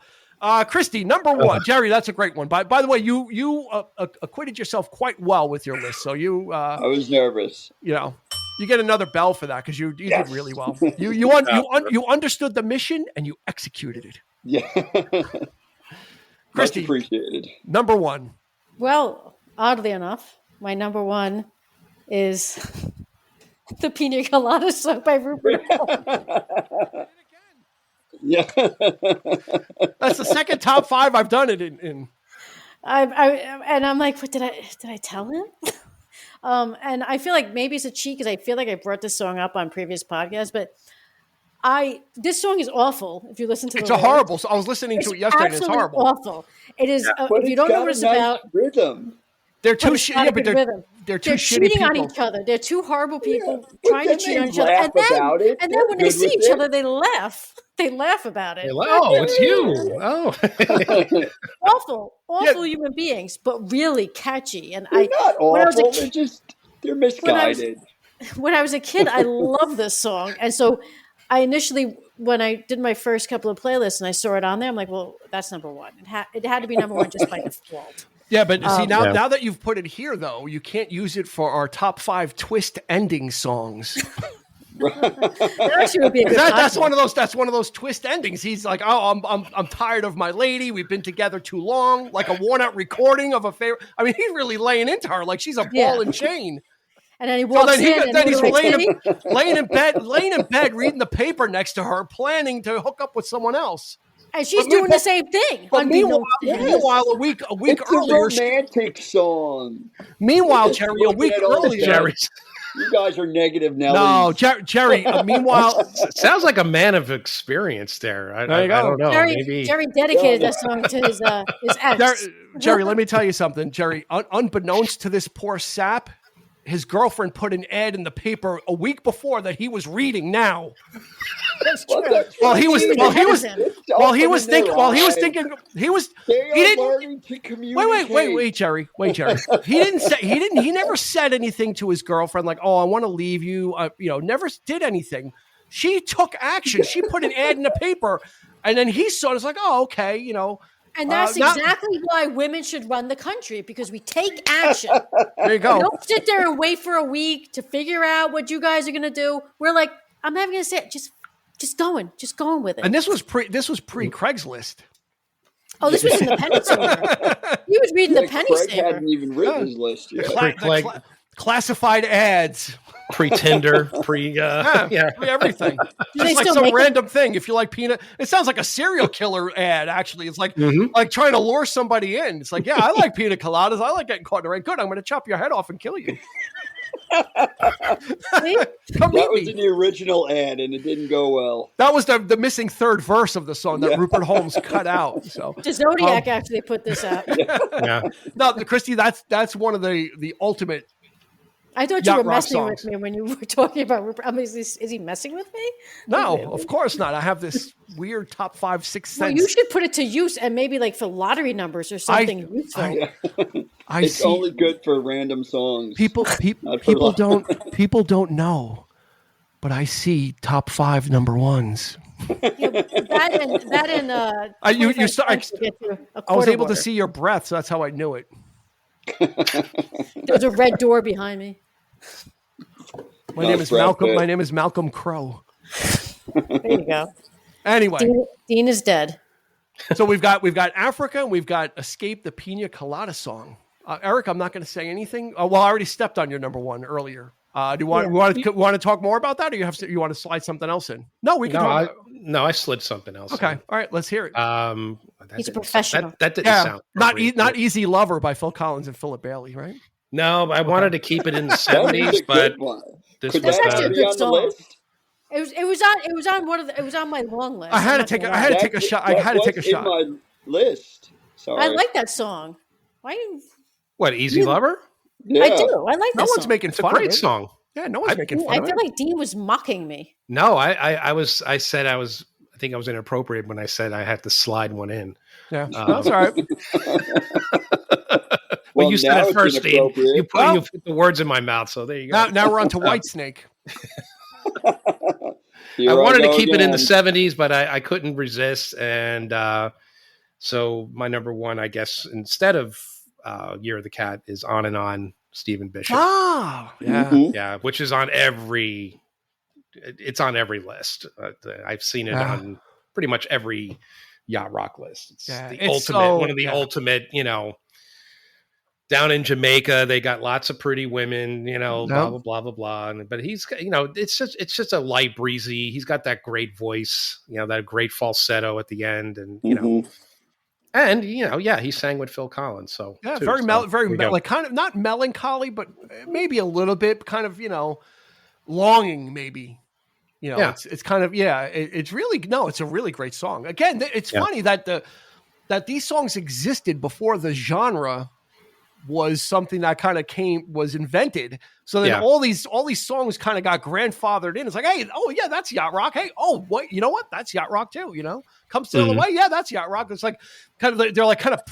S1: Christy, number one. Jerry, that's a great one. By the way, you acquitted yourself quite well with your list. So you.
S4: I was nervous.
S1: You know, you get another bell for that because you did really well. You understood the mission and you executed it.
S4: Yeah.
S1: Christy,
S4: much appreciated.
S1: Number one.
S5: Well, oddly enough, my number one is the Pina Colada song by Rupert Holmes.
S4: Yeah,
S1: that's the second top 5 I've done it in.
S5: I'm like, what did I tell him? And I feel like maybe it's a cheat because I feel like I brought this song up on previous podcasts, but this song is awful. If you listen to
S1: it's a horrible. So I was listening to it yesterday, and it's horrible.
S5: Awful. It is. If you don't know what it's about,
S4: rhythm.
S1: They're too shitty. But they're too shitty
S5: cheating
S1: people.
S5: on each other. They're two horrible people trying to cheat on each other. And then when they see each other, they laugh. They laugh about it.
S3: It's you. Oh,
S5: awful human beings, but really catchy. And
S4: they're not awful. They're misguided.
S5: When I was a kid, I loved this song, and so I initially, when I did my first couple of playlists and I saw it on there, I'm like, well, that's number one. It had to be number one just by default.
S1: Yeah, but see now that you've put it here, though, you can't use it for our top 5 twist ending songs.
S5: That actually would be a good
S1: that's one of those twist endings. He's like, oh, I'm tired of my lady. We've been together too long. Like a worn out recording of a favorite. I mean, he's really laying into her like she's a ball and chain.
S5: And then he walks
S1: then he's laying in bed, reading the paper next to her, planning to hook up with someone else.
S5: And she's doing the same thing.
S1: But meanwhile, a week
S4: it's
S1: earlier,
S4: a romantic song.
S1: Meanwhile, Jerry, a week earlier,
S4: you guys are negative now.
S1: No, Jerry. Meanwhile,
S3: sounds like a man of experience there. I don't know.
S5: Jerry dedicated that song to his ex.
S1: Jerry, let me tell you something. Jerry, unbeknownst to this poor sap, his girlfriend put an ad in the paper a week before that he was reading now.
S5: That's
S4: Well,
S5: true.
S4: that's
S1: While
S4: right.
S1: he was
S5: It's
S1: thinking
S4: They are
S1: he didn't
S4: learning to communicate.
S1: wait, Jerry. He never said anything to his girlfriend like, "Oh, I want to leave you." Never did anything. She took action. She put an ad in the paper, and then he saw it. It's like, "Oh, okay,"
S5: And that's exactly why women should run the country, because we take action.
S1: There you go.
S5: We don't sit there and wait for a week to figure out what you guys are going to do. We're like, I'm not even going to say it. Just going with it.
S1: And this was pre Craigslist.
S5: Oh, this was in the penny saver. He was reading the penny
S4: Craig
S5: saver.
S4: hadn't even written his list yet.
S1: Classified ads.
S3: Pre-Tinder,
S1: everything. Just like some random thing. If you like peanut, it sounds like a serial killer ad. Actually, it's like trying to lure somebody in. It's like, yeah, I like pina coladas. I like getting caught in the rain. Good, I'm going to chop your head off and kill you.
S4: That was in the original ad, and it didn't go well.
S1: That was the missing third verse of the song that Rupert Holmes cut out. So
S5: the Zodiac actually put this out.
S3: Yeah.
S1: No, Christy, that's one of the ultimate.
S5: I thought you were messing with me when you were talking about Rupert. I mean, is he messing with me?
S1: No, of course not. I have this weird top 5, 6 cents.
S5: Well, you should put it to use, and maybe like for lottery numbers or something useful.
S4: It's only good for random songs.
S1: People don't know, but I see top 5 number ones.
S5: That and
S1: I was able to see your breath, so that's how I knew it.
S5: There's a red door behind me.
S1: My name is Malcolm. My name is Malcolm Crowe.
S5: There you go.
S1: Anyway,
S5: Dean is dead.
S1: So we've got Africa, and we've got Escape the Pina Colada song. Eric, I'm not going to say anything. Well, I already stepped on your number one earlier. Do you want to talk more about that, or you want to slide something else in? No, we can.
S3: I slid something else.
S1: Okay,
S3: in.
S1: All right, let's hear it.
S5: He's a professional.
S3: That didn't sound
S1: not Easy Lover by Phil Collins and Philip Bailey, right?
S3: No, I wanted to keep it in the 70s, but this was
S5: actually a
S3: better.
S5: good song. It was on my long list.
S1: I had to take a shot. I had to take a shot.
S4: My list. Sorry.
S5: I like that song. Why?
S3: What, Easy Lover?
S4: Yeah.
S5: I do. I like that.
S1: No one's making fun of it.
S3: It's a great song.
S1: Yeah, no one's making fun of it.
S5: I feel like Dean was mocking me.
S3: No, I think I was inappropriate when I said I had to slide one in.
S1: Yeah, that's all right.
S3: Well, you said it first, Dean. You put the words in my mouth, so there you go.
S1: Now we're on to Whitesnake.
S3: I wanted to keep it in the 70s, but I couldn't resist. And so my number one, I guess, instead of Year of the Cat, is On and On, Stephen Bishop.
S1: Oh, yeah.
S4: Mm-hmm.
S3: Yeah, which is on every list. I've seen it on pretty much every yacht rock list. It's one of the ultimate, down in Jamaica, they got lots of pretty women, blah, blah, blah, blah, blah. But he's, it's just a light breezy. He's got that great voice, that great falsetto at the end. And, and, he sang with Phil Collins. So
S1: very like kind of not melancholy, but maybe a little bit kind of, longing maybe. It's kind of, it's really, it's a really great song. Again, it's funny that these songs existed before the genre was something that kind of was invented. So then all these songs kind of got grandfathered in. It's like, hey, that's yacht rock. Hey, what, you know what? That's yacht rock too. Come sail away. Yeah, that's yacht rock. It's like they're like kind of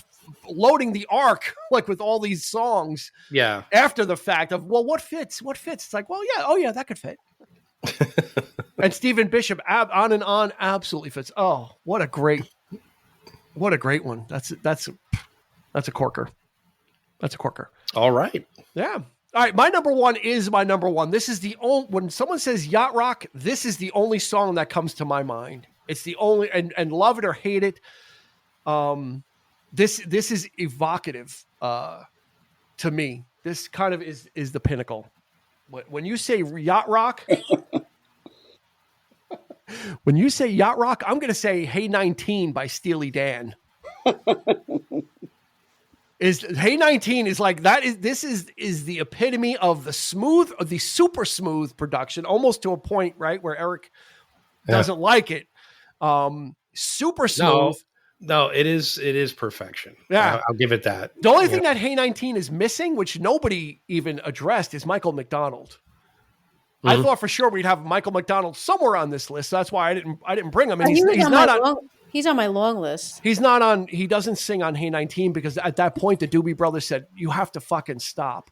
S1: loading the ark, like with all these songs.
S3: Yeah.
S1: After the fact of, well, what fits? It's like, well, yeah. Oh yeah, that could fit. And Stephen Bishop, On and On, absolutely fits. Oh, what a great one. That's a corker. That's a corker.
S3: All right.
S1: Yeah. All right. My number one is my number one. This is the only, when someone says yacht rock, this is the only song that comes to my mind. It's the only, and love it or hate it. This is evocative to me. This kind of is the pinnacle. When you say yacht rock, I'm going to say Hey 19 by Steely Dan. Hey 19 is like that. This is the epitome of the super smooth production, almost to a point, right, where Eric doesn't like it. Super smooth,
S3: No, it is perfection.
S1: Yeah.
S3: I'll give it that.
S1: The only thing that Hey 19 is missing, which nobody even addressed, is Michael McDonald. I thought for sure we'd have Michael McDonald somewhere on this list. That's why I didn't bring him. And he's not on.
S5: He's on my long list.
S1: He's not on. He doesn't sing on Hey 19 because at that point the Doobie Brothers said you have to fucking stop.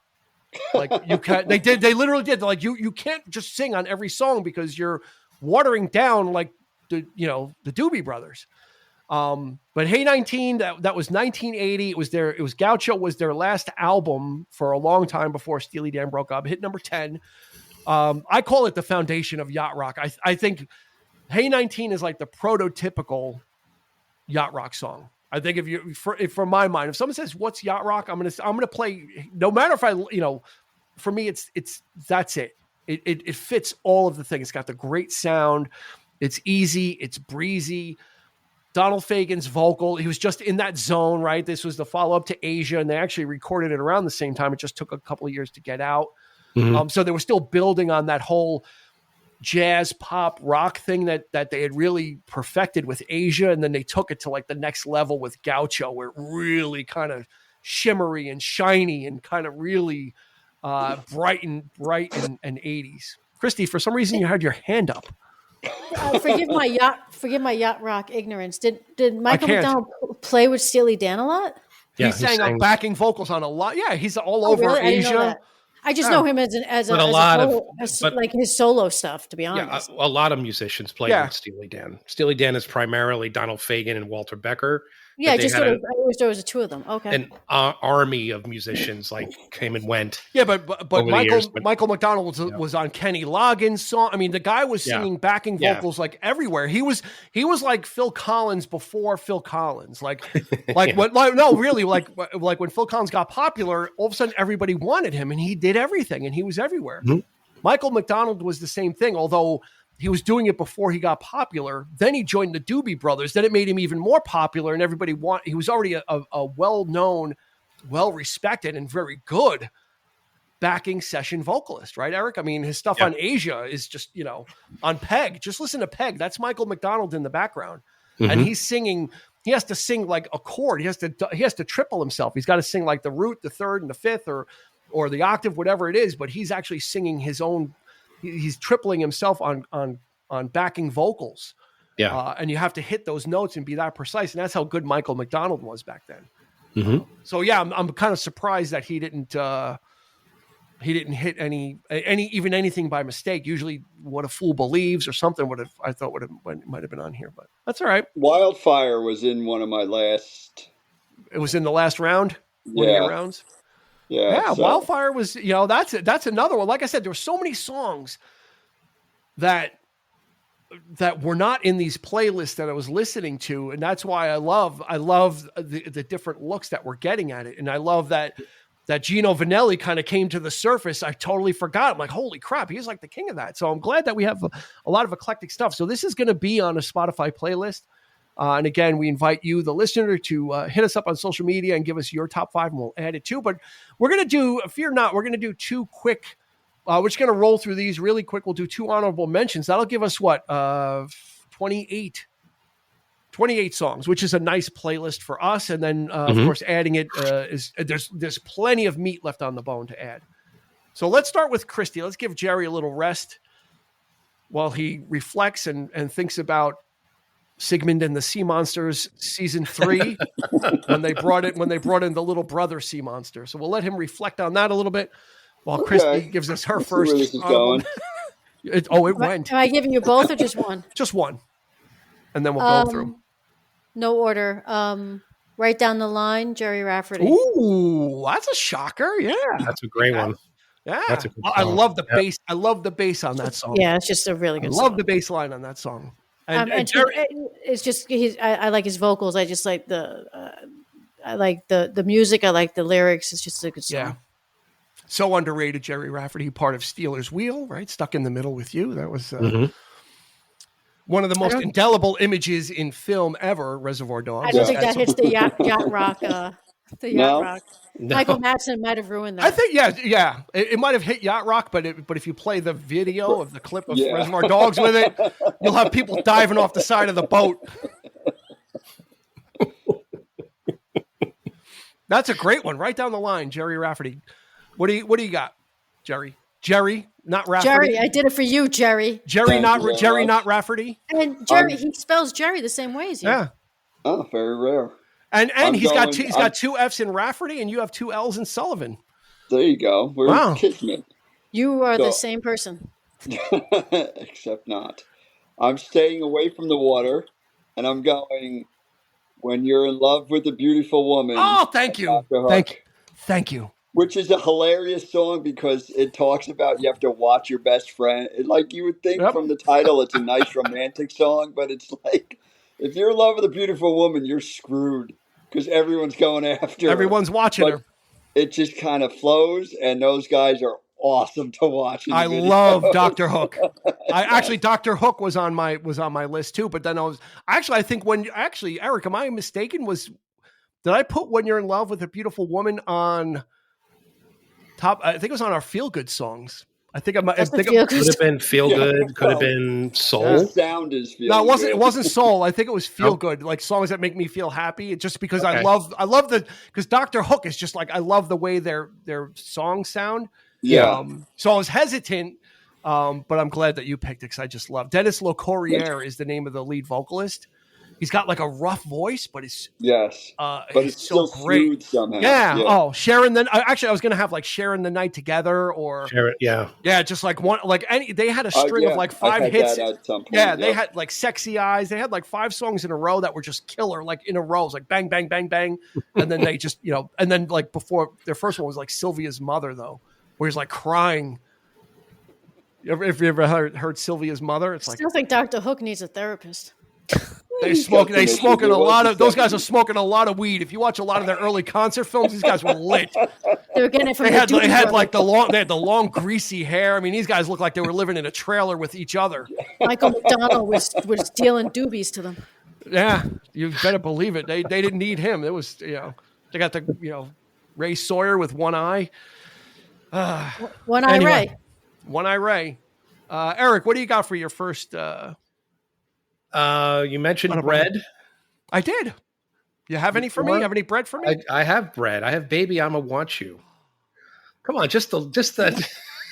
S1: Like you can't. They literally did. Like you can't just sing on every song because you're watering down like the Doobie Brothers. But Hey 19, that was 1980. It was Gaucho was their last album for a long time before Steely Dan broke up. Hit number 10. I call it the foundation of yacht rock. I think Hey 19 is like the prototypical yacht rock song. I think from my mind, if someone says what's yacht rock, I'm gonna play. No matter if for me it's that's it. It fits all of the things. It's got the great sound. It's easy. It's breezy. Donald Fagen's vocal, he was just in that zone, right? This was the follow-up to Asia, and they actually recorded it around the same time. It just took a couple of years to get out. So they were still building on that whole jazz, pop, rock thing that they had really perfected with Asia, and then they took it to like the next level with Gaucho, where it really kind of shimmery and shiny and kind of really bright and 80s. Christy, for some reason you had your hand up.
S5: Forgive my yacht rock ignorance. Did Michael McDonald play with Steely Dan a lot?
S1: Yeah, he sang backing vocals on a lot. Yeah, he's all over
S5: really?
S1: Asia.
S5: I just know him as like his solo stuff, to be honest.
S3: Yeah, a lot of musicians play with Steely Dan. Steely Dan is primarily Donald Fagen and Walter Becker.
S5: Yeah, I always there was two of them. Okay,
S3: an army of musicians like came and went.
S1: Yeah, but Michael McDonald was on Kenny Loggins' song. I mean, the guy was singing backing vocals like everywhere. He was like Phil Collins before Phil Collins. Like when Phil Collins got popular, all of a sudden everybody wanted him, and he did everything, and he was everywhere. Mm-hmm. Michael McDonald was the same thing, although he was doing it before he got popular. Then he joined the Doobie Brothers. Then it made him even more popular, and everybody he was already a well-known, well-respected, and very good backing session vocalist, right, Eric? I mean, his stuff on Asia is just, on Peg. Just listen to Peg. That's Michael McDonald in the background. Mm-hmm. And he's singing, he has to sing like a chord. He has to triple himself. He's got to sing like the root, the third, and the fifth, or the octave, whatever it is, but he's actually singing his own. He's tripling himself on backing vocals. Yeah. And you have to hit those notes and be that precise. And that's how good Michael McDonald was back then. Mm-hmm. So yeah, I'm kind of surprised that he didn't hit anything by mistake. Usually What a Fool Believes or something might have been on here, but that's all right.
S4: Wildfire was in one of my last.
S1: It was in the last round? One of your rounds?
S4: Yeah,
S1: so. Wildfire was, that's another one. Like I said, there were so many songs that were not in these playlists that I was listening to, and that's why I love the different looks that we're getting at it, and I love that Gino Vanelli kind of came to the surface. I totally forgot. I'm like, holy crap, he's like the king of that. So I'm glad that we have a lot of eclectic stuff. So this is going to be on a Spotify playlist. And again, we invite you, the listener, to hit us up on social media and give us your top 5, and we'll add it too. But we're going to do, fear not, we're going to do 2 quick, we're just going to roll through these really quick. We'll do 2 honorable mentions. That'll give us 28 songs, which is a nice playlist for us. And then, of course, adding it there's plenty of meat left on the bone to add. So let's start with Christy. Let's give Jerry a little rest while he reflects and thinks about Sigmund and the Sea Monsters season 3 when they brought in the little brother sea monster. So we'll let him reflect on that a little bit while Christy gives us her first.
S4: Where this is going.
S1: It went.
S5: Am I giving you both or just one?
S1: Just one. And then we'll go through.
S5: No order. Right down the line, Jerry Rafferty.
S1: Ooh, that's a shocker. Yeah.
S3: That's a great one.
S1: Yeah. That's a good song. I love the bass. I love the bass on that song.
S5: Yeah, it's just a really good song.
S1: I love the bass line on that song. And
S5: Jerry, it's just I like his vocals. I just like I like the music. I like the lyrics. It's just a good song. Yeah.
S1: So underrated, Jerry Rafferty, part of Steelers Wheel, right? Stuck in the Middle with You. That was one of the most indelible images in film ever, Reservoir Dogs.
S5: I don't think that hits the yacht rock. Yacht rock. No. Michael Madsen might have ruined that.
S1: I think, yeah. It might have hit Yacht Rock, but if you play the video of the clip of Reservoir Dogs with it, you'll have people diving off the side of the boat. That's a great one, right down the line. Jerry Rafferty. What do you got, Jerry? Jerry, not Rafferty.
S5: Jerry, I did it for you, Jerry.
S1: Jerry, not Rafferty.
S5: And Jerry, he spells Jerry the same way as you.
S1: Yeah.
S4: Oh, very rare.
S1: And he's got two F's in Rafferty, and you have two L's in Sullivan.
S4: There you go. We're kismet.
S5: You are the same person.
S4: Except not. I'm staying away from the water, and I'm going, when you're in love with a beautiful woman.
S1: Oh, thank you. Thank you.
S4: Which is a hilarious song because it talks about you have to watch your best friend. Like you would think from the title, it's a nice romantic song, but it's like, if you're in love with a beautiful woman, you're screwed because everyone's going after her.
S1: Everyone's watching her.
S4: It just kind of flows, and those guys are awesome to watch.
S1: I love Dr. Hook. Dr. Hook was on my list too, but then I think Eric, am I mistaken? Did I put When You're in Love with a Beautiful Woman on top? I think it was on our feel good songs. I think could have
S3: been Feel Good, could have been Soul.
S4: The sound is Feel
S1: No,
S4: Good.
S1: It wasn't Soul. I think it was Feel Good, like songs that make me feel happy. Just because I love because Dr. Hook is just like, I love the way their songs sound.
S4: Yeah.
S1: So I was hesitant, but I'm glad that you picked it because I just love Dennis LeCourrier is the name of the lead vocalist. He's got like a rough voice, but it's
S4: but it's
S1: so
S4: still
S1: great
S4: smooth somehow.
S1: Yeah. Oh, Sharon. Then I was gonna have like Sharon the Night Together or
S3: Sharon. Yeah.
S1: Yeah. Just like one, like they had a string of like 5 hits.
S4: At some point,
S1: they had like Sexy Eyes. They had like 5 songs in a row that were just killer, like in a row. It was like bang, bang, bang, bang. And then they just, and then like before their first one was like Sylvia's Mother though, where he's like crying. If you ever heard Sylvia's Mother, it's like,
S5: I still think Dr. Hook needs a therapist.
S1: They smoking a lot of, those guys are smoking a lot of weed. If you watch a lot of their early concert films, these guys were lit.
S5: They were getting it from
S1: they had the long greasy hair. I mean, these guys looked like they were living in a trailer with each other.
S5: Michael McDonald was dealing doobies to them.
S1: Yeah, you better believe it. They didn't need him. It was, they got the, Ray Sawyer with one eye.
S5: One eye Ray.
S1: One eye Ray. Eric, what do you got for your first?
S3: You mentioned bread.
S1: I did. You have any for me? You have any bread for me?
S3: I have bread. I have Baby I'ma Want You. Come on, just the.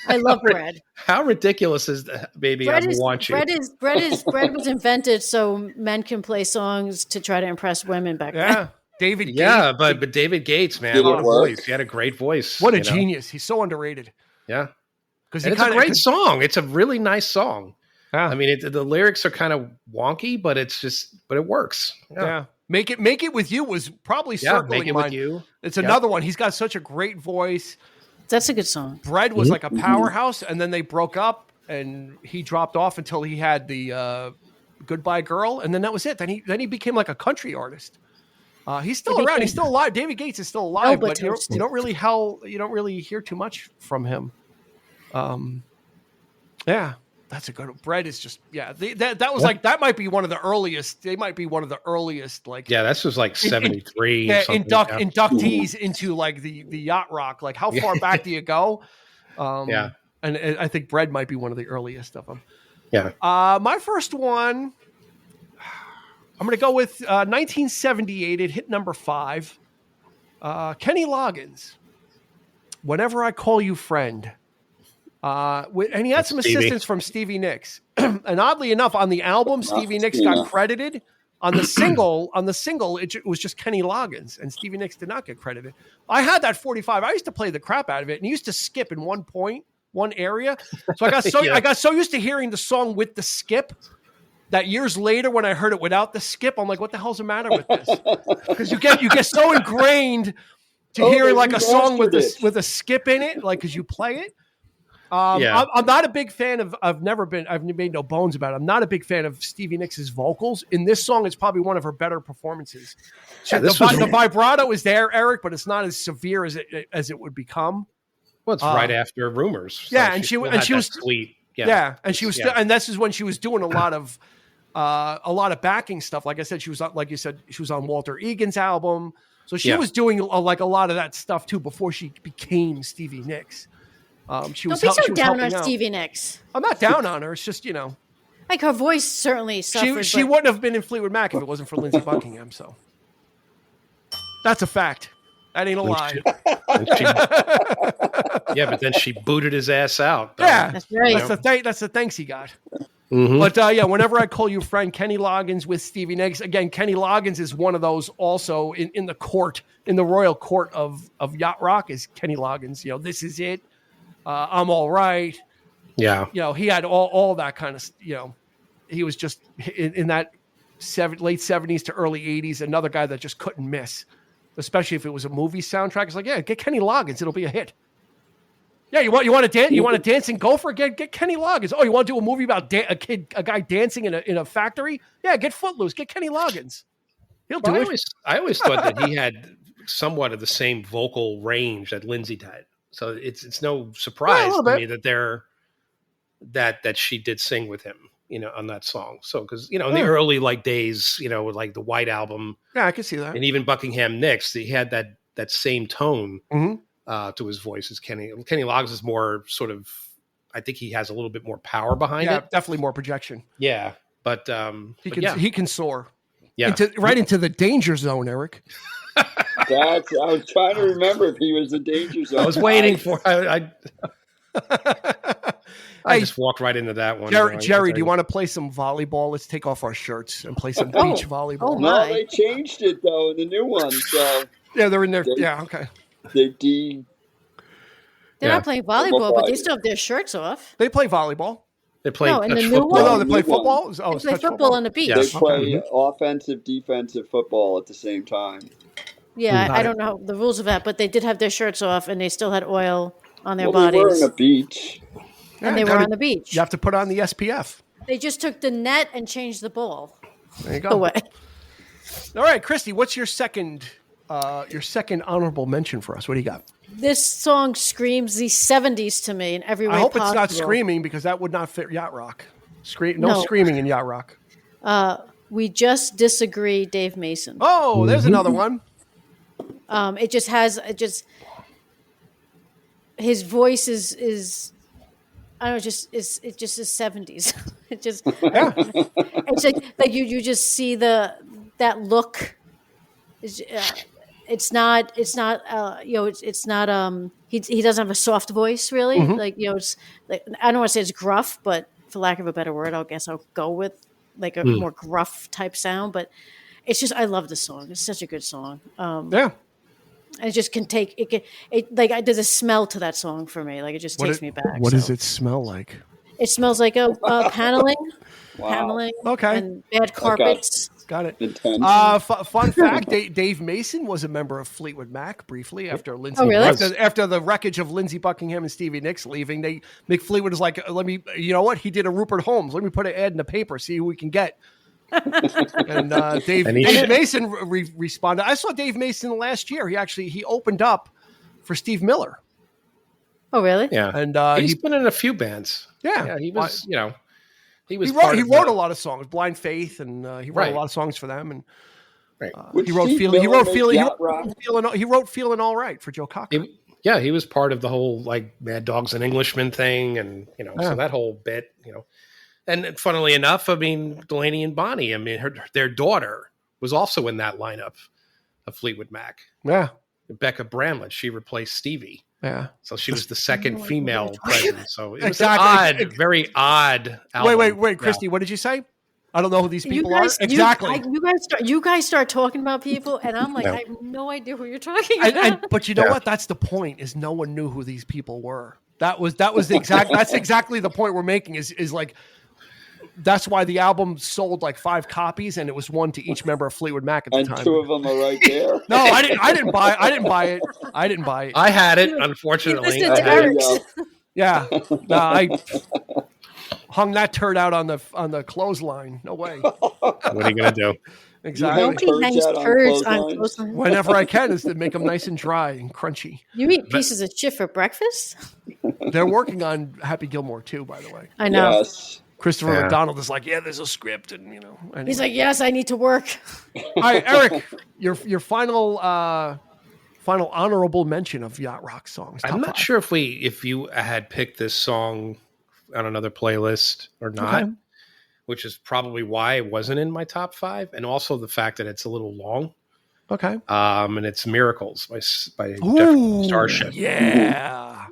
S5: I love bread.
S3: How ridiculous is that, Baby I'ma Want You?
S5: Bread was invented so men can play songs to try to impress women back then.
S1: David Gates.
S3: Yeah, but David Gates, man, what a voice. He had a great voice.
S1: What a genius. He's so underrated.
S3: Yeah. Because it's a great song. It's a really nice song.
S1: Yeah.
S3: I mean, the lyrics are kind of wonky, but it works.
S1: Yeah. Make It With You was probably circling
S3: Make It
S1: mine.
S3: With You.
S1: It's another one. He's got such a great voice.
S5: That's a good song.
S1: Bread was like a powerhouse, and then they broke up, and he dropped off until he had the Goodbye Girl, and then that was it. Then he became like a country artist. He's still around. He's still alive. David Gates is still alive, but you don't really hear too much from him. Yeah. That's a good Bread is just that was like that might be one of the earliest. They might be one of the earliest like
S3: this was like 73.
S1: Inductees into like the yacht rock. Like how far back do you go? And I think Bread might be one of the earliest of them.
S3: Yeah.
S1: My first one, I'm going to go with 1978. It hit number 5. Kenny Loggins. Whenever I Call You Friend. And he had some assistance from Stevie Nicks. And oddly enough, on the album, Stevie Nicks got credited. On the single, it was just Kenny Loggins, and Stevie Nicks did not get credited. I had that 45. I used to play the crap out of it, and used to skip in one area. So I got so used to hearing the song with the skip that years later, when I heard it without the skip, I'm like, what the hell's the matter with this? Because you get so ingrained to hearing like a song with a skip in it, like because you play it. I'm not a big fan of. I've made no bones about it. I'm not a big fan of Stevie Nicks' vocals. In this song, it's probably one of her better performances. The vibrato is there, Eric, but it's not as severe as it would become.
S3: Well, it's right after Rumors. So
S1: and she was
S3: sweet.
S1: And she was still, and this is when she was doing a lot of backing stuff. Like I said, she was like you said, she was on Walter Egan's album, so she was doing like a lot of that stuff too before she became Stevie Nicks.
S5: Don't be so down on Stevie Nicks.
S1: I'm not down on her. It's just,
S5: like her voice certainly suffered.
S1: She wouldn't have been in Fleetwood Mac if it wasn't for Lindsey Buckingham. So that's a fact. That ain't a lie.
S3: Yeah, but then she booted his ass out. Though.
S1: Yeah,
S5: That's right.
S1: That's the thanks he got.
S3: Mhm.
S1: But yeah, whenever I call you friend, Kenny Loggins with Stevie Nicks. Again, Kenny Loggins is one of those also in the court, in the royal court of yacht rock is Kenny Loggins. You know, This Is It. I'm All Right.
S3: Yeah.
S1: You know, he had all that kind of, you know, he was just in that late 70s to early 80s, another guy that just couldn't miss, especially if it was a movie soundtrack. It's like, yeah, get Kenny Loggins. It'll be a hit. Yeah, you want to dance? You want to dance and gopher? Get Kenny Loggins. Oh, you want to do a movie about a guy dancing in a factory? Yeah, get Footloose. Get Kenny Loggins. He'll do it.
S3: I always thought that he had somewhat of the same vocal range that Lindsay had. So it's no surprise to me that she did sing with him, you know, on that song. So because in the early days, you know, with like the White Album,
S1: yeah, I can see that,
S3: and even Buckingham Nicks, he had that same tone.
S1: Mm-hmm.
S3: To his voice as Kenny Loggins is more sort of, I think he has a little bit more power behind it.
S1: Definitely more projection.
S3: Yeah. But
S1: he can soar.
S3: Yeah.
S1: Into the danger zone, Eric.
S4: I was trying to remember if he was the danger zone.
S3: I was waiting for I just walked right into that one.
S1: Jerry, do you want to play some volleyball? Let's take off our shirts and play some beach volleyball.
S5: Oh,
S4: no, they changed it though in the new one. So
S1: yeah, they're in there. Yeah, okay.
S5: They're not playing volleyball, but they still have their shirts off.
S1: They play volleyball.
S3: They play
S5: in the new
S3: football.
S5: one.
S1: No, they play football.
S5: They play football on the beach.
S4: They play offensive, defensive football at the same time.
S5: Yeah, I don't know the rules of that, but they did have their shirts off, and they still had oil on their bodies.
S4: They were on the beach.
S5: And they were on the beach.
S1: You have to put on the SPF.
S5: They just took the net and changed the ball.
S1: There you go.
S5: Away.
S1: All right, Christy, what's your second honorable mention for us? What do you got?
S5: This song screams the 70s to me in every way
S1: I hope
S5: possible.
S1: it's not screaming because that would not fit yacht rock. No screaming in yacht rock.
S5: We Just Disagree, Dave Mason.
S1: Oh, there's another one.
S5: His voice is I don't know, it just is 70s. It just it's like you just see that look. It's not he doesn't have a soft voice really.
S1: Mm-hmm.
S5: Like, it's like, I don't want to say it's gruff, but for lack of a better word, I guess I'll go with like a more gruff type sound, but it's just, I love the song. It's such a good song. And it just there's a smell to that song for me. Like it just takes me back.
S1: What does it smell like?
S5: It smells like paneling.
S4: Wow.
S5: Paneling.
S1: Okay.
S5: And bad carpets.
S1: Got it.
S4: Intense.
S1: Fun fact: Dave Mason was a member of Fleetwood Mac briefly after Lindsay.
S5: Oh, really?
S1: After the wreckage of Lindsey Buckingham and Stevie Nicks leaving, Mick Fleetwood was like, "Let me, you know what? He did a Rupert Holmes. Let me put an ad in the paper, see who we can get." And Dave Mason responded. I saw Dave Mason last year. He opened up for Steve Miller.
S5: Oh, really?
S3: Yeah,
S1: and
S3: he's been in a few bands. Yeah, he was. He
S1: wrote a lot of songs, Blind Faith, and he wrote a lot of songs for them. And he wrote Feeling All Right for Joe Cocker.
S3: He was part of the whole like Mad Dogs and Englishmen thing, and so that whole bit, And funnily enough, I mean, Delaney and Bonnie, I mean, their daughter was also in that lineup of Fleetwood Mac.
S1: Yeah,
S3: Becca Bramlett, she replaced Stevie.
S1: Yeah.
S3: So she was the second female president. So it was
S1: exactly.
S3: an very odd album.
S1: Wait, Christy, what did you say? I don't know who these people are.
S5: Exactly. You guys start talking about people, and I'm like, I have no idea who you're talking about.
S1: But you know what? That's the point. Is no one knew who these people were. That's exactly the point we're making. Is like. That's why the album sold like 5 copies, and it was one to each member of Fleetwood Mac at the time.
S4: And 2 of them are right there.
S1: No, I didn't buy it.
S3: I had it, unfortunately.
S1: Yeah, no, I hung that turd out on the clothesline. No way.
S3: What are you gonna do?
S1: Exactly.
S5: Nobody hangs turds on clothesline.
S1: Whenever I can, is to make them nice and dry and crunchy.
S5: You eat pieces of shit for breakfast?
S1: They're working on Happy Gilmore too, by the way.
S5: I know.
S4: Yes.
S1: Christopher McDonald is like, there's a script, and Anyway.
S5: He's like, yes, I need to work.
S1: All right, Eric, your final honorable mention of yacht rock songs.
S3: I'm not sure if you had picked this song on another playlist or not, which is probably why it wasn't in my top 5, and also the fact that it's a little long.
S1: Okay.
S3: And it's Miracles by
S1: Ooh,
S3: Starship.
S1: Yeah.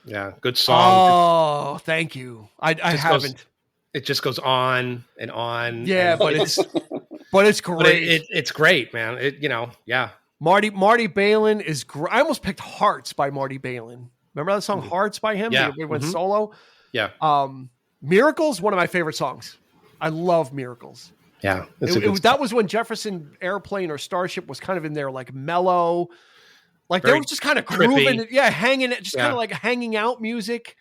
S3: Yeah, good song.
S1: Oh, thank you. I haven't.
S3: It just goes on and on.
S1: Yeah,
S3: and
S1: but it's great.
S3: but it's great, man. Yeah.
S1: Marty Balin is great. I almost picked Hearts by Marty Balin. Remember that song Hearts by him?
S3: Yeah.
S1: He went solo.
S3: Yeah.
S1: Miracles, one of my favorite songs. I love Miracles.
S3: Yeah.
S1: That was when Jefferson Airplane or Starship was kind of in there, like mellow, like they were just kind of grooving, hanging, just kind of like hanging out music.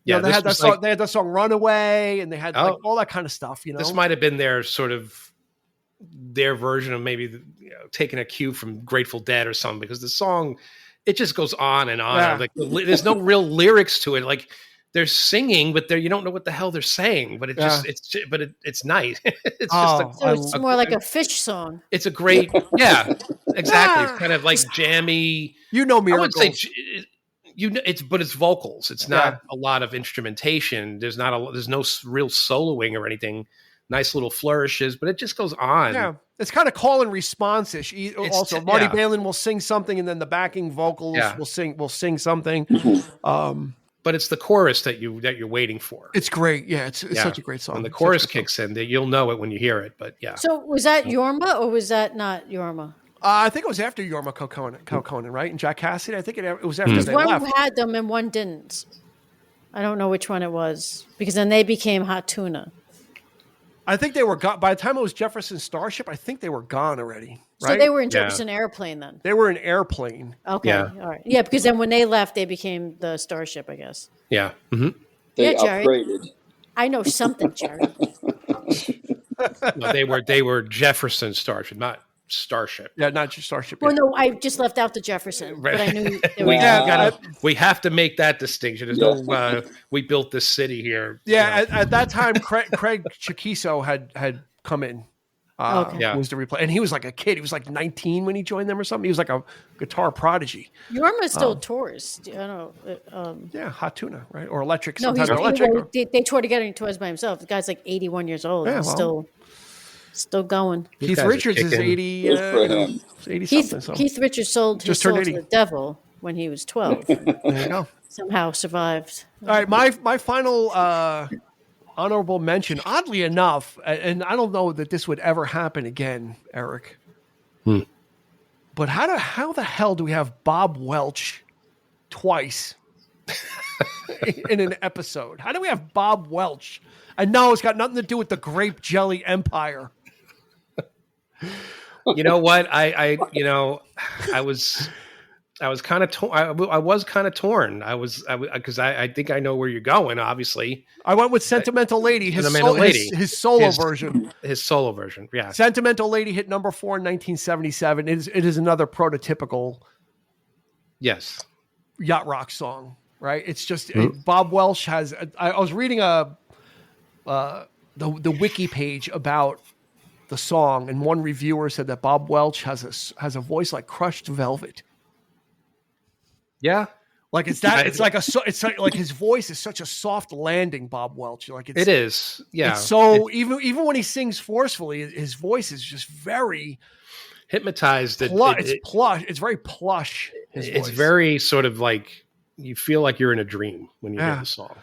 S1: You know, they had that song. They had that song "Runaway," and they had like all that kind of stuff. You know,
S3: this might have been their version of maybe taking a cue from Grateful Dead or something, because the song, it just goes on and on.
S1: Yeah.
S3: Like there's no real lyrics to it. Like they're singing, but you don't know what the hell they're saying. But it's nice. It's
S5: it's more like a Fish song.
S3: It's a great, exactly. It's kind of like jammy.
S1: Miracles.
S3: I would say, but it's vocals. It's not a lot of instrumentation. There's no real soloing or anything. Nice little flourishes, but it just goes on.
S1: Yeah, it's kind of call and response-ish. Also, Marty Balin will sing something, and then the backing vocals will sing something.
S3: But it's the chorus that you're waiting for.
S1: It's great. Yeah, it's such a great song.
S3: When the chorus kicks in, you'll know it when you hear it. But yeah.
S5: So was that Yorma or was that not Yorma?
S1: I think it was after Yorma Kaukonen, right? And Jack Cassidy. I think it was after they left.
S5: One had them and one didn't. I don't know which one it was, because then they became Hot Tuna.
S1: I think they were gone by the time it was Jefferson Starship. I think they were gone already. Right?
S5: So they were in Jefferson Airplane then.
S1: They were in Airplane.
S5: Okay, all right, yeah, because then when they left, they became the Starship, I guess.
S3: Yeah,
S4: they
S5: Jerry.
S4: upgraded.
S5: I know something, Jerry.
S3: No, they were Jefferson Starship, not Starship.
S1: Yeah, not just Starship.
S5: Well, no, I just left out the Jefferson, but I knew they were.
S3: We have to make that distinction. There's no, we built this city here.
S1: Yeah, at that time, Craig Chiquiso had come in. Was to replay, and he was like a kid. He was like 19 when he joined them or something. He was like a guitar prodigy.
S5: Yorma still tours. I don't know.
S1: Yeah, Hot Tuna, right? Or Electric.
S5: No,
S1: sometimes Electric.
S5: They toured together. He tours by himself. The guy's like 81 years old.
S1: Yeah,
S5: Still going.
S1: Keith Richards is 80. 80 something. So.
S5: Keith Richards sold his soul to the devil when he was 12.
S1: There you go.
S5: Somehow survived.
S1: All right, my final honorable mention. Oddly enough, and I don't know that this would ever happen again, Eric. But how the hell do we have Bob Welch twice in an episode? How do we have Bob Welch? And no, it's got nothing to do with the grape jelly empire.
S3: You know what? I was kind of torn. I was kind of torn. Because I think I know where you're going. Obviously,
S1: I went with Sentimental Lady. His solo version.
S3: His solo version. Yeah.
S1: Sentimental Lady hit number 4 in 1977. It is another prototypical.
S3: Yes.
S1: Yacht rock song, right? It's just Bob Welch has. I was reading the wiki page about the song, and one reviewer said that Bob Welch has a voice like crushed velvet.
S3: Yeah,
S1: like it's like his voice is such a soft landing. Bob Welch, like
S3: it is. Yeah,
S1: it's so even when he sings forcefully, his voice is just very
S3: hypnotized.
S1: It's plush. It's very plush.
S3: It's very sort of like you feel like you're in a dream when you hear the song.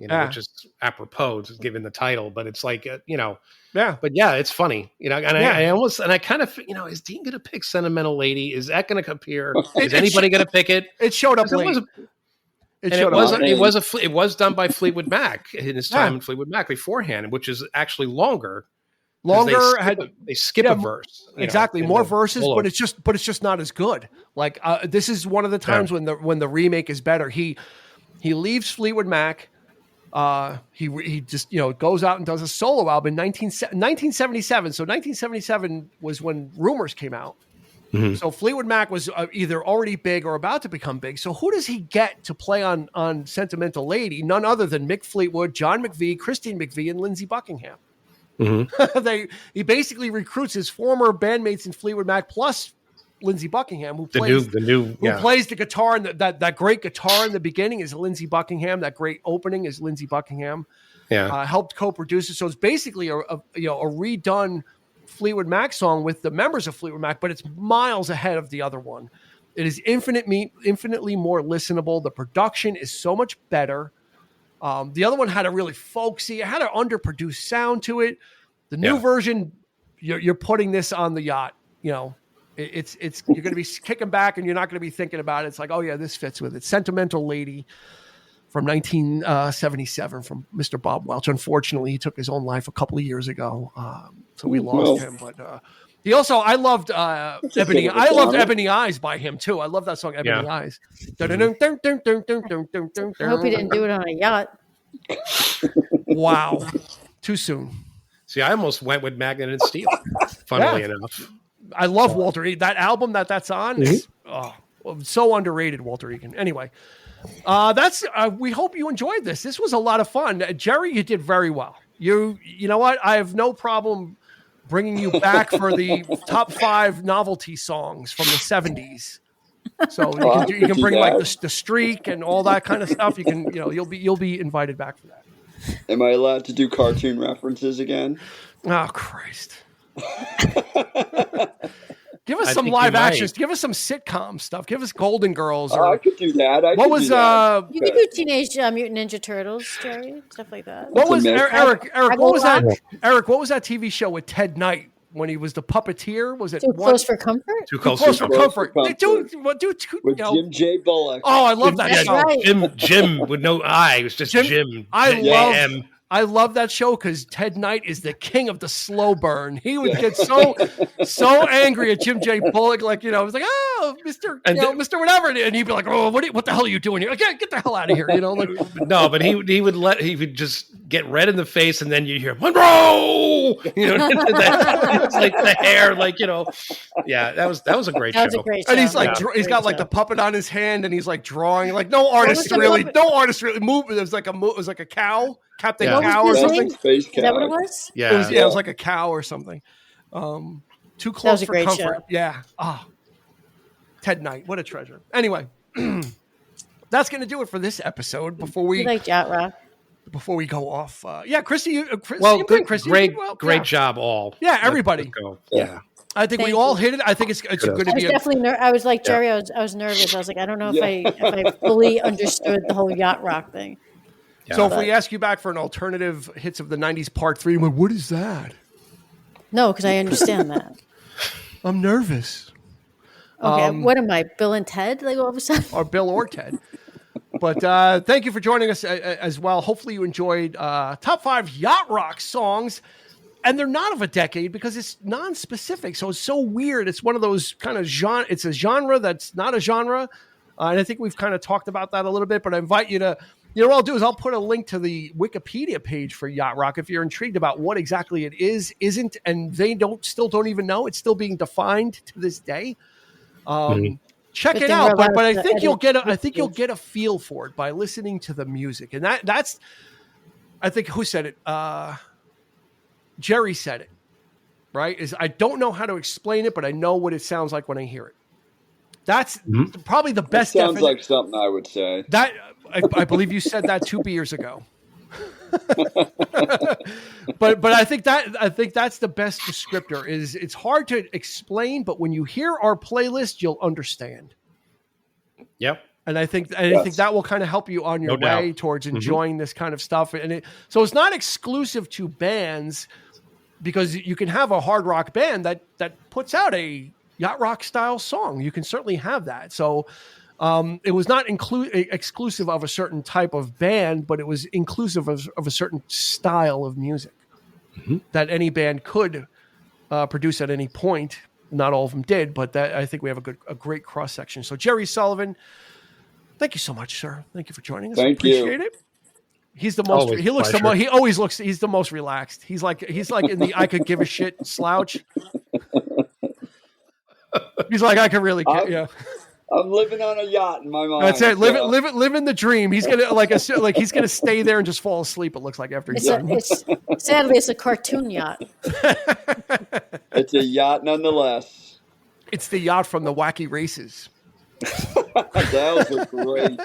S3: Which is apropos given the title, but it's like, but yeah, it's funny, I kind of, is Dean going to pick Sentimental Lady? Is that going to appear? Is anybody going to pick it?
S1: It showed up late.
S3: It was done by Fleetwood Mac in his time in Fleetwood Mac beforehand, which is actually longer. They skip a verse.
S1: Exactly. More verses, but it's just not as good. Like this is one of the times when the remake is better. He leaves Fleetwood Mac. He just goes out and does a solo album in 1977. So 1977 was when Rumors came out. Mm-hmm. So Fleetwood Mac was either already big or about to become big. So who does he get to play on Sentimental Lady? None other than Mick Fleetwood, John McVie, Christine McVie, and Lindsey Buckingham. Mm-hmm. He basically recruits his former bandmates in Fleetwood Mac plus Lindsey Buckingham, who plays the guitar, and that great guitar in the beginning is Lindsey Buckingham. That great opening is Lindsey Buckingham.
S3: Yeah,
S1: helped co-produce it. So it's basically a redone Fleetwood Mac song with the members of Fleetwood Mac, but it's miles ahead of the other one. It is infinitely more listenable. The production is so much better. The other one had a really folksy, it had an underproduced sound to it. The new version, you're putting this on the yacht. You know, it's you're going to be kicking back and you're not going to be thinking about it. It's like, oh yeah, this fits with it. Sentimental Lady from 1977 from Mr. Bob Welch. Unfortunately, he took his own life a couple of years ago, so we lost him. But he also, I loved Ebony. I loved Ebony Eyes by him too. I love that song, Ebony Eyes.
S5: I hope he didn't do it on a yacht.
S1: Wow, too soon.
S3: See, I almost went with Magnet and Steel. Funnily enough,
S1: I love Walter Egan. That album that's on is so underrated. Walter Egan. Anyway. We hope you enjoyed this. This was a lot of fun. Jerry, you did very well. You know what? I have no problem bringing you back for the top 5 novelty songs from the 70s. So you can bring like the Streak and all that kind of stuff. You can, you'll be invited back for that.
S4: Am I allowed to do cartoon references again?
S1: Oh, Christ. Give us some live actions. Give us some sitcom stuff. Give us Golden Girls.
S4: I could do that.
S5: You could do Teenage Mutant Ninja Turtles, Jerry, stuff like that.
S1: What was Eric? What was that? Eric, what was that TV show with Ted Knight when he was the puppeteer? Was it
S5: Too Close for Comfort?
S1: Too Close for Comfort.
S4: With Jim J. Bullock.
S1: Oh, I love that show.
S5: Right.
S3: Jim with no I. It was just Jim.
S1: I love that show because Ted Knight is the king of the slow burn. He would get so angry at Jim J. Bullock, like, it was like, oh, Mr. Whatever, and he'd be like, oh, what the hell are you doing here? Like, get the hell out of here, like.
S3: No, but he would just get red in the face, and then you hear Monroe. It's like the hair, yeah, that was a great show.
S5: That was a great show.
S1: And he's like, he's got like the puppet on his hand, and he's like drawing, like no artist really moved. It was like a cow. Captain Cow or something.
S4: Space Cow.
S5: Is that what it was?
S3: Yeah.
S1: It was like a cow or something. Too Close for Comfort.
S5: Show.
S1: Yeah. Ted Knight, what a treasure. Anyway, that's going to do it for this episode. Before we
S5: like Yacht Rock.
S1: Before we go off, Christy.
S3: Great job, all.
S1: Yeah, everybody.
S3: Yeah.
S1: I think we all hit it. I think it's going to be.
S5: I was like Jerry. I was nervous. I was like, I don't know if I fully understood the whole Yacht Rock thing.
S1: Yeah. So if we ask you back for an alternative hits of the 90s part 3, what is that?
S5: No, because I understand that.
S1: I'm nervous.
S5: Okay, what am I, Bill and Ted? Like all of a sudden?
S1: Or Bill or Ted. But thank you for joining us as well. Hopefully you enjoyed top 5 Yacht Rock songs. And they're not of a decade because it's non-specific. So it's so weird. It's one of those kind of genre. It's a genre that's not a genre. And I think we've kind of talked about that a little bit. But I invite you to... what I'll do is I'll put a link to the Wikipedia page for Yacht Rock if you're intrigued about what exactly it isn't, and they still don't even know. It's still being defined to this day. Check it out, but I think you'll get a feel for it by listening to the music, and that's I think who said it? Jerry said it, right? Is I don't know how to explain it, but I know what it sounds like when I hear it. That's probably the best.
S4: Sounds like something I would say.
S1: That I believe you said that 2 beers ago. but I think that's the best descriptor. Is it's hard to explain, but when you hear our playlist, you'll understand.
S3: Yep.
S1: And I think that will kind of help you on your way towards enjoying this kind of stuff. And so it's not exclusive to bands, because you can have a hard rock band that puts out a yacht rock style song. You can certainly have that. So it was not exclusive of a certain type of band, but it was inclusive of a certain style of music that any band could produce at any point. Not all of them did, but I think we have a great cross section. So Jerry Sullivan, thank you so much, sir. Thank you for joining us.
S4: Thank you.
S1: Appreciate it. He's the most. Always he looks the most. He always looks. He's the most relaxed. He's like in the I could give a shit slouch. He's like, I could really care. Yeah.
S4: I'm living on a yacht in my mind.
S1: That's it. Living the dream. He's gonna he's gonna stay there and just fall asleep. It looks like after he's done.
S5: Sadly, it's a cartoon yacht.
S4: It's a yacht nonetheless.
S1: It's the yacht from the Wacky Races.
S4: That was great.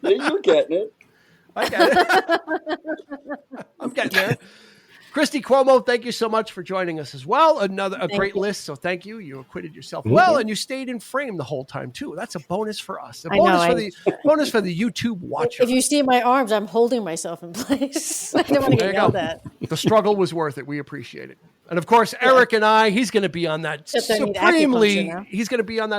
S4: Yeah, you're getting it.
S1: I get it. I'm getting there. Christy Cuomo, thank you so much for joining us as well. A great list, so thank you. You acquitted yourself well, and you stayed in frame the whole time too. That's a bonus for us. Bonus for the YouTube watcher.
S5: If you see my arms, I'm holding myself in place. I don't want to get yelled at.
S1: The struggle was worth it. We appreciate it. And of course, Eric and I, he's going to be on that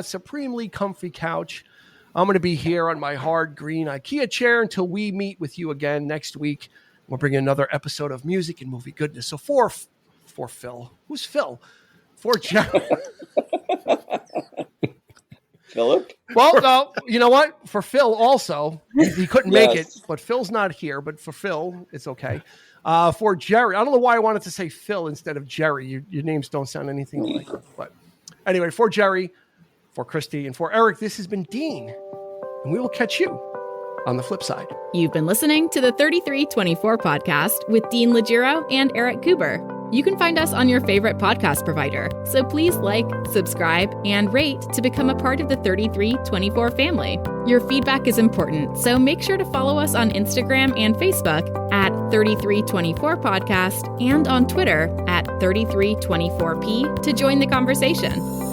S1: supremely comfy couch. I'm going to be here on my hard green IKEA chair until we meet with you again next week. We'll bring another episode of music and movie goodness. So for Phil, who's Phil? For Jerry.
S4: Philip?
S1: Well, no, you know what? For Phil also, he couldn't make it, but Phil's not here. But for Phil, it's okay. For Jerry, I don't know why I wanted to say Phil instead of Jerry. Your names don't sound anything alike. But anyway, for Jerry, for Christy, and for Eric, this has been Dean. And we will catch you on the flip side.
S2: You've been listening to the 3324 podcast with Dean Legiro and Eric Kuber. You can find us on your favorite podcast provider, so please like, subscribe, and rate to become a part of the 3324 family. Your feedback is important, so make sure to follow us on Instagram and Facebook at 3324 podcast and on Twitter at 3324p to join the conversation.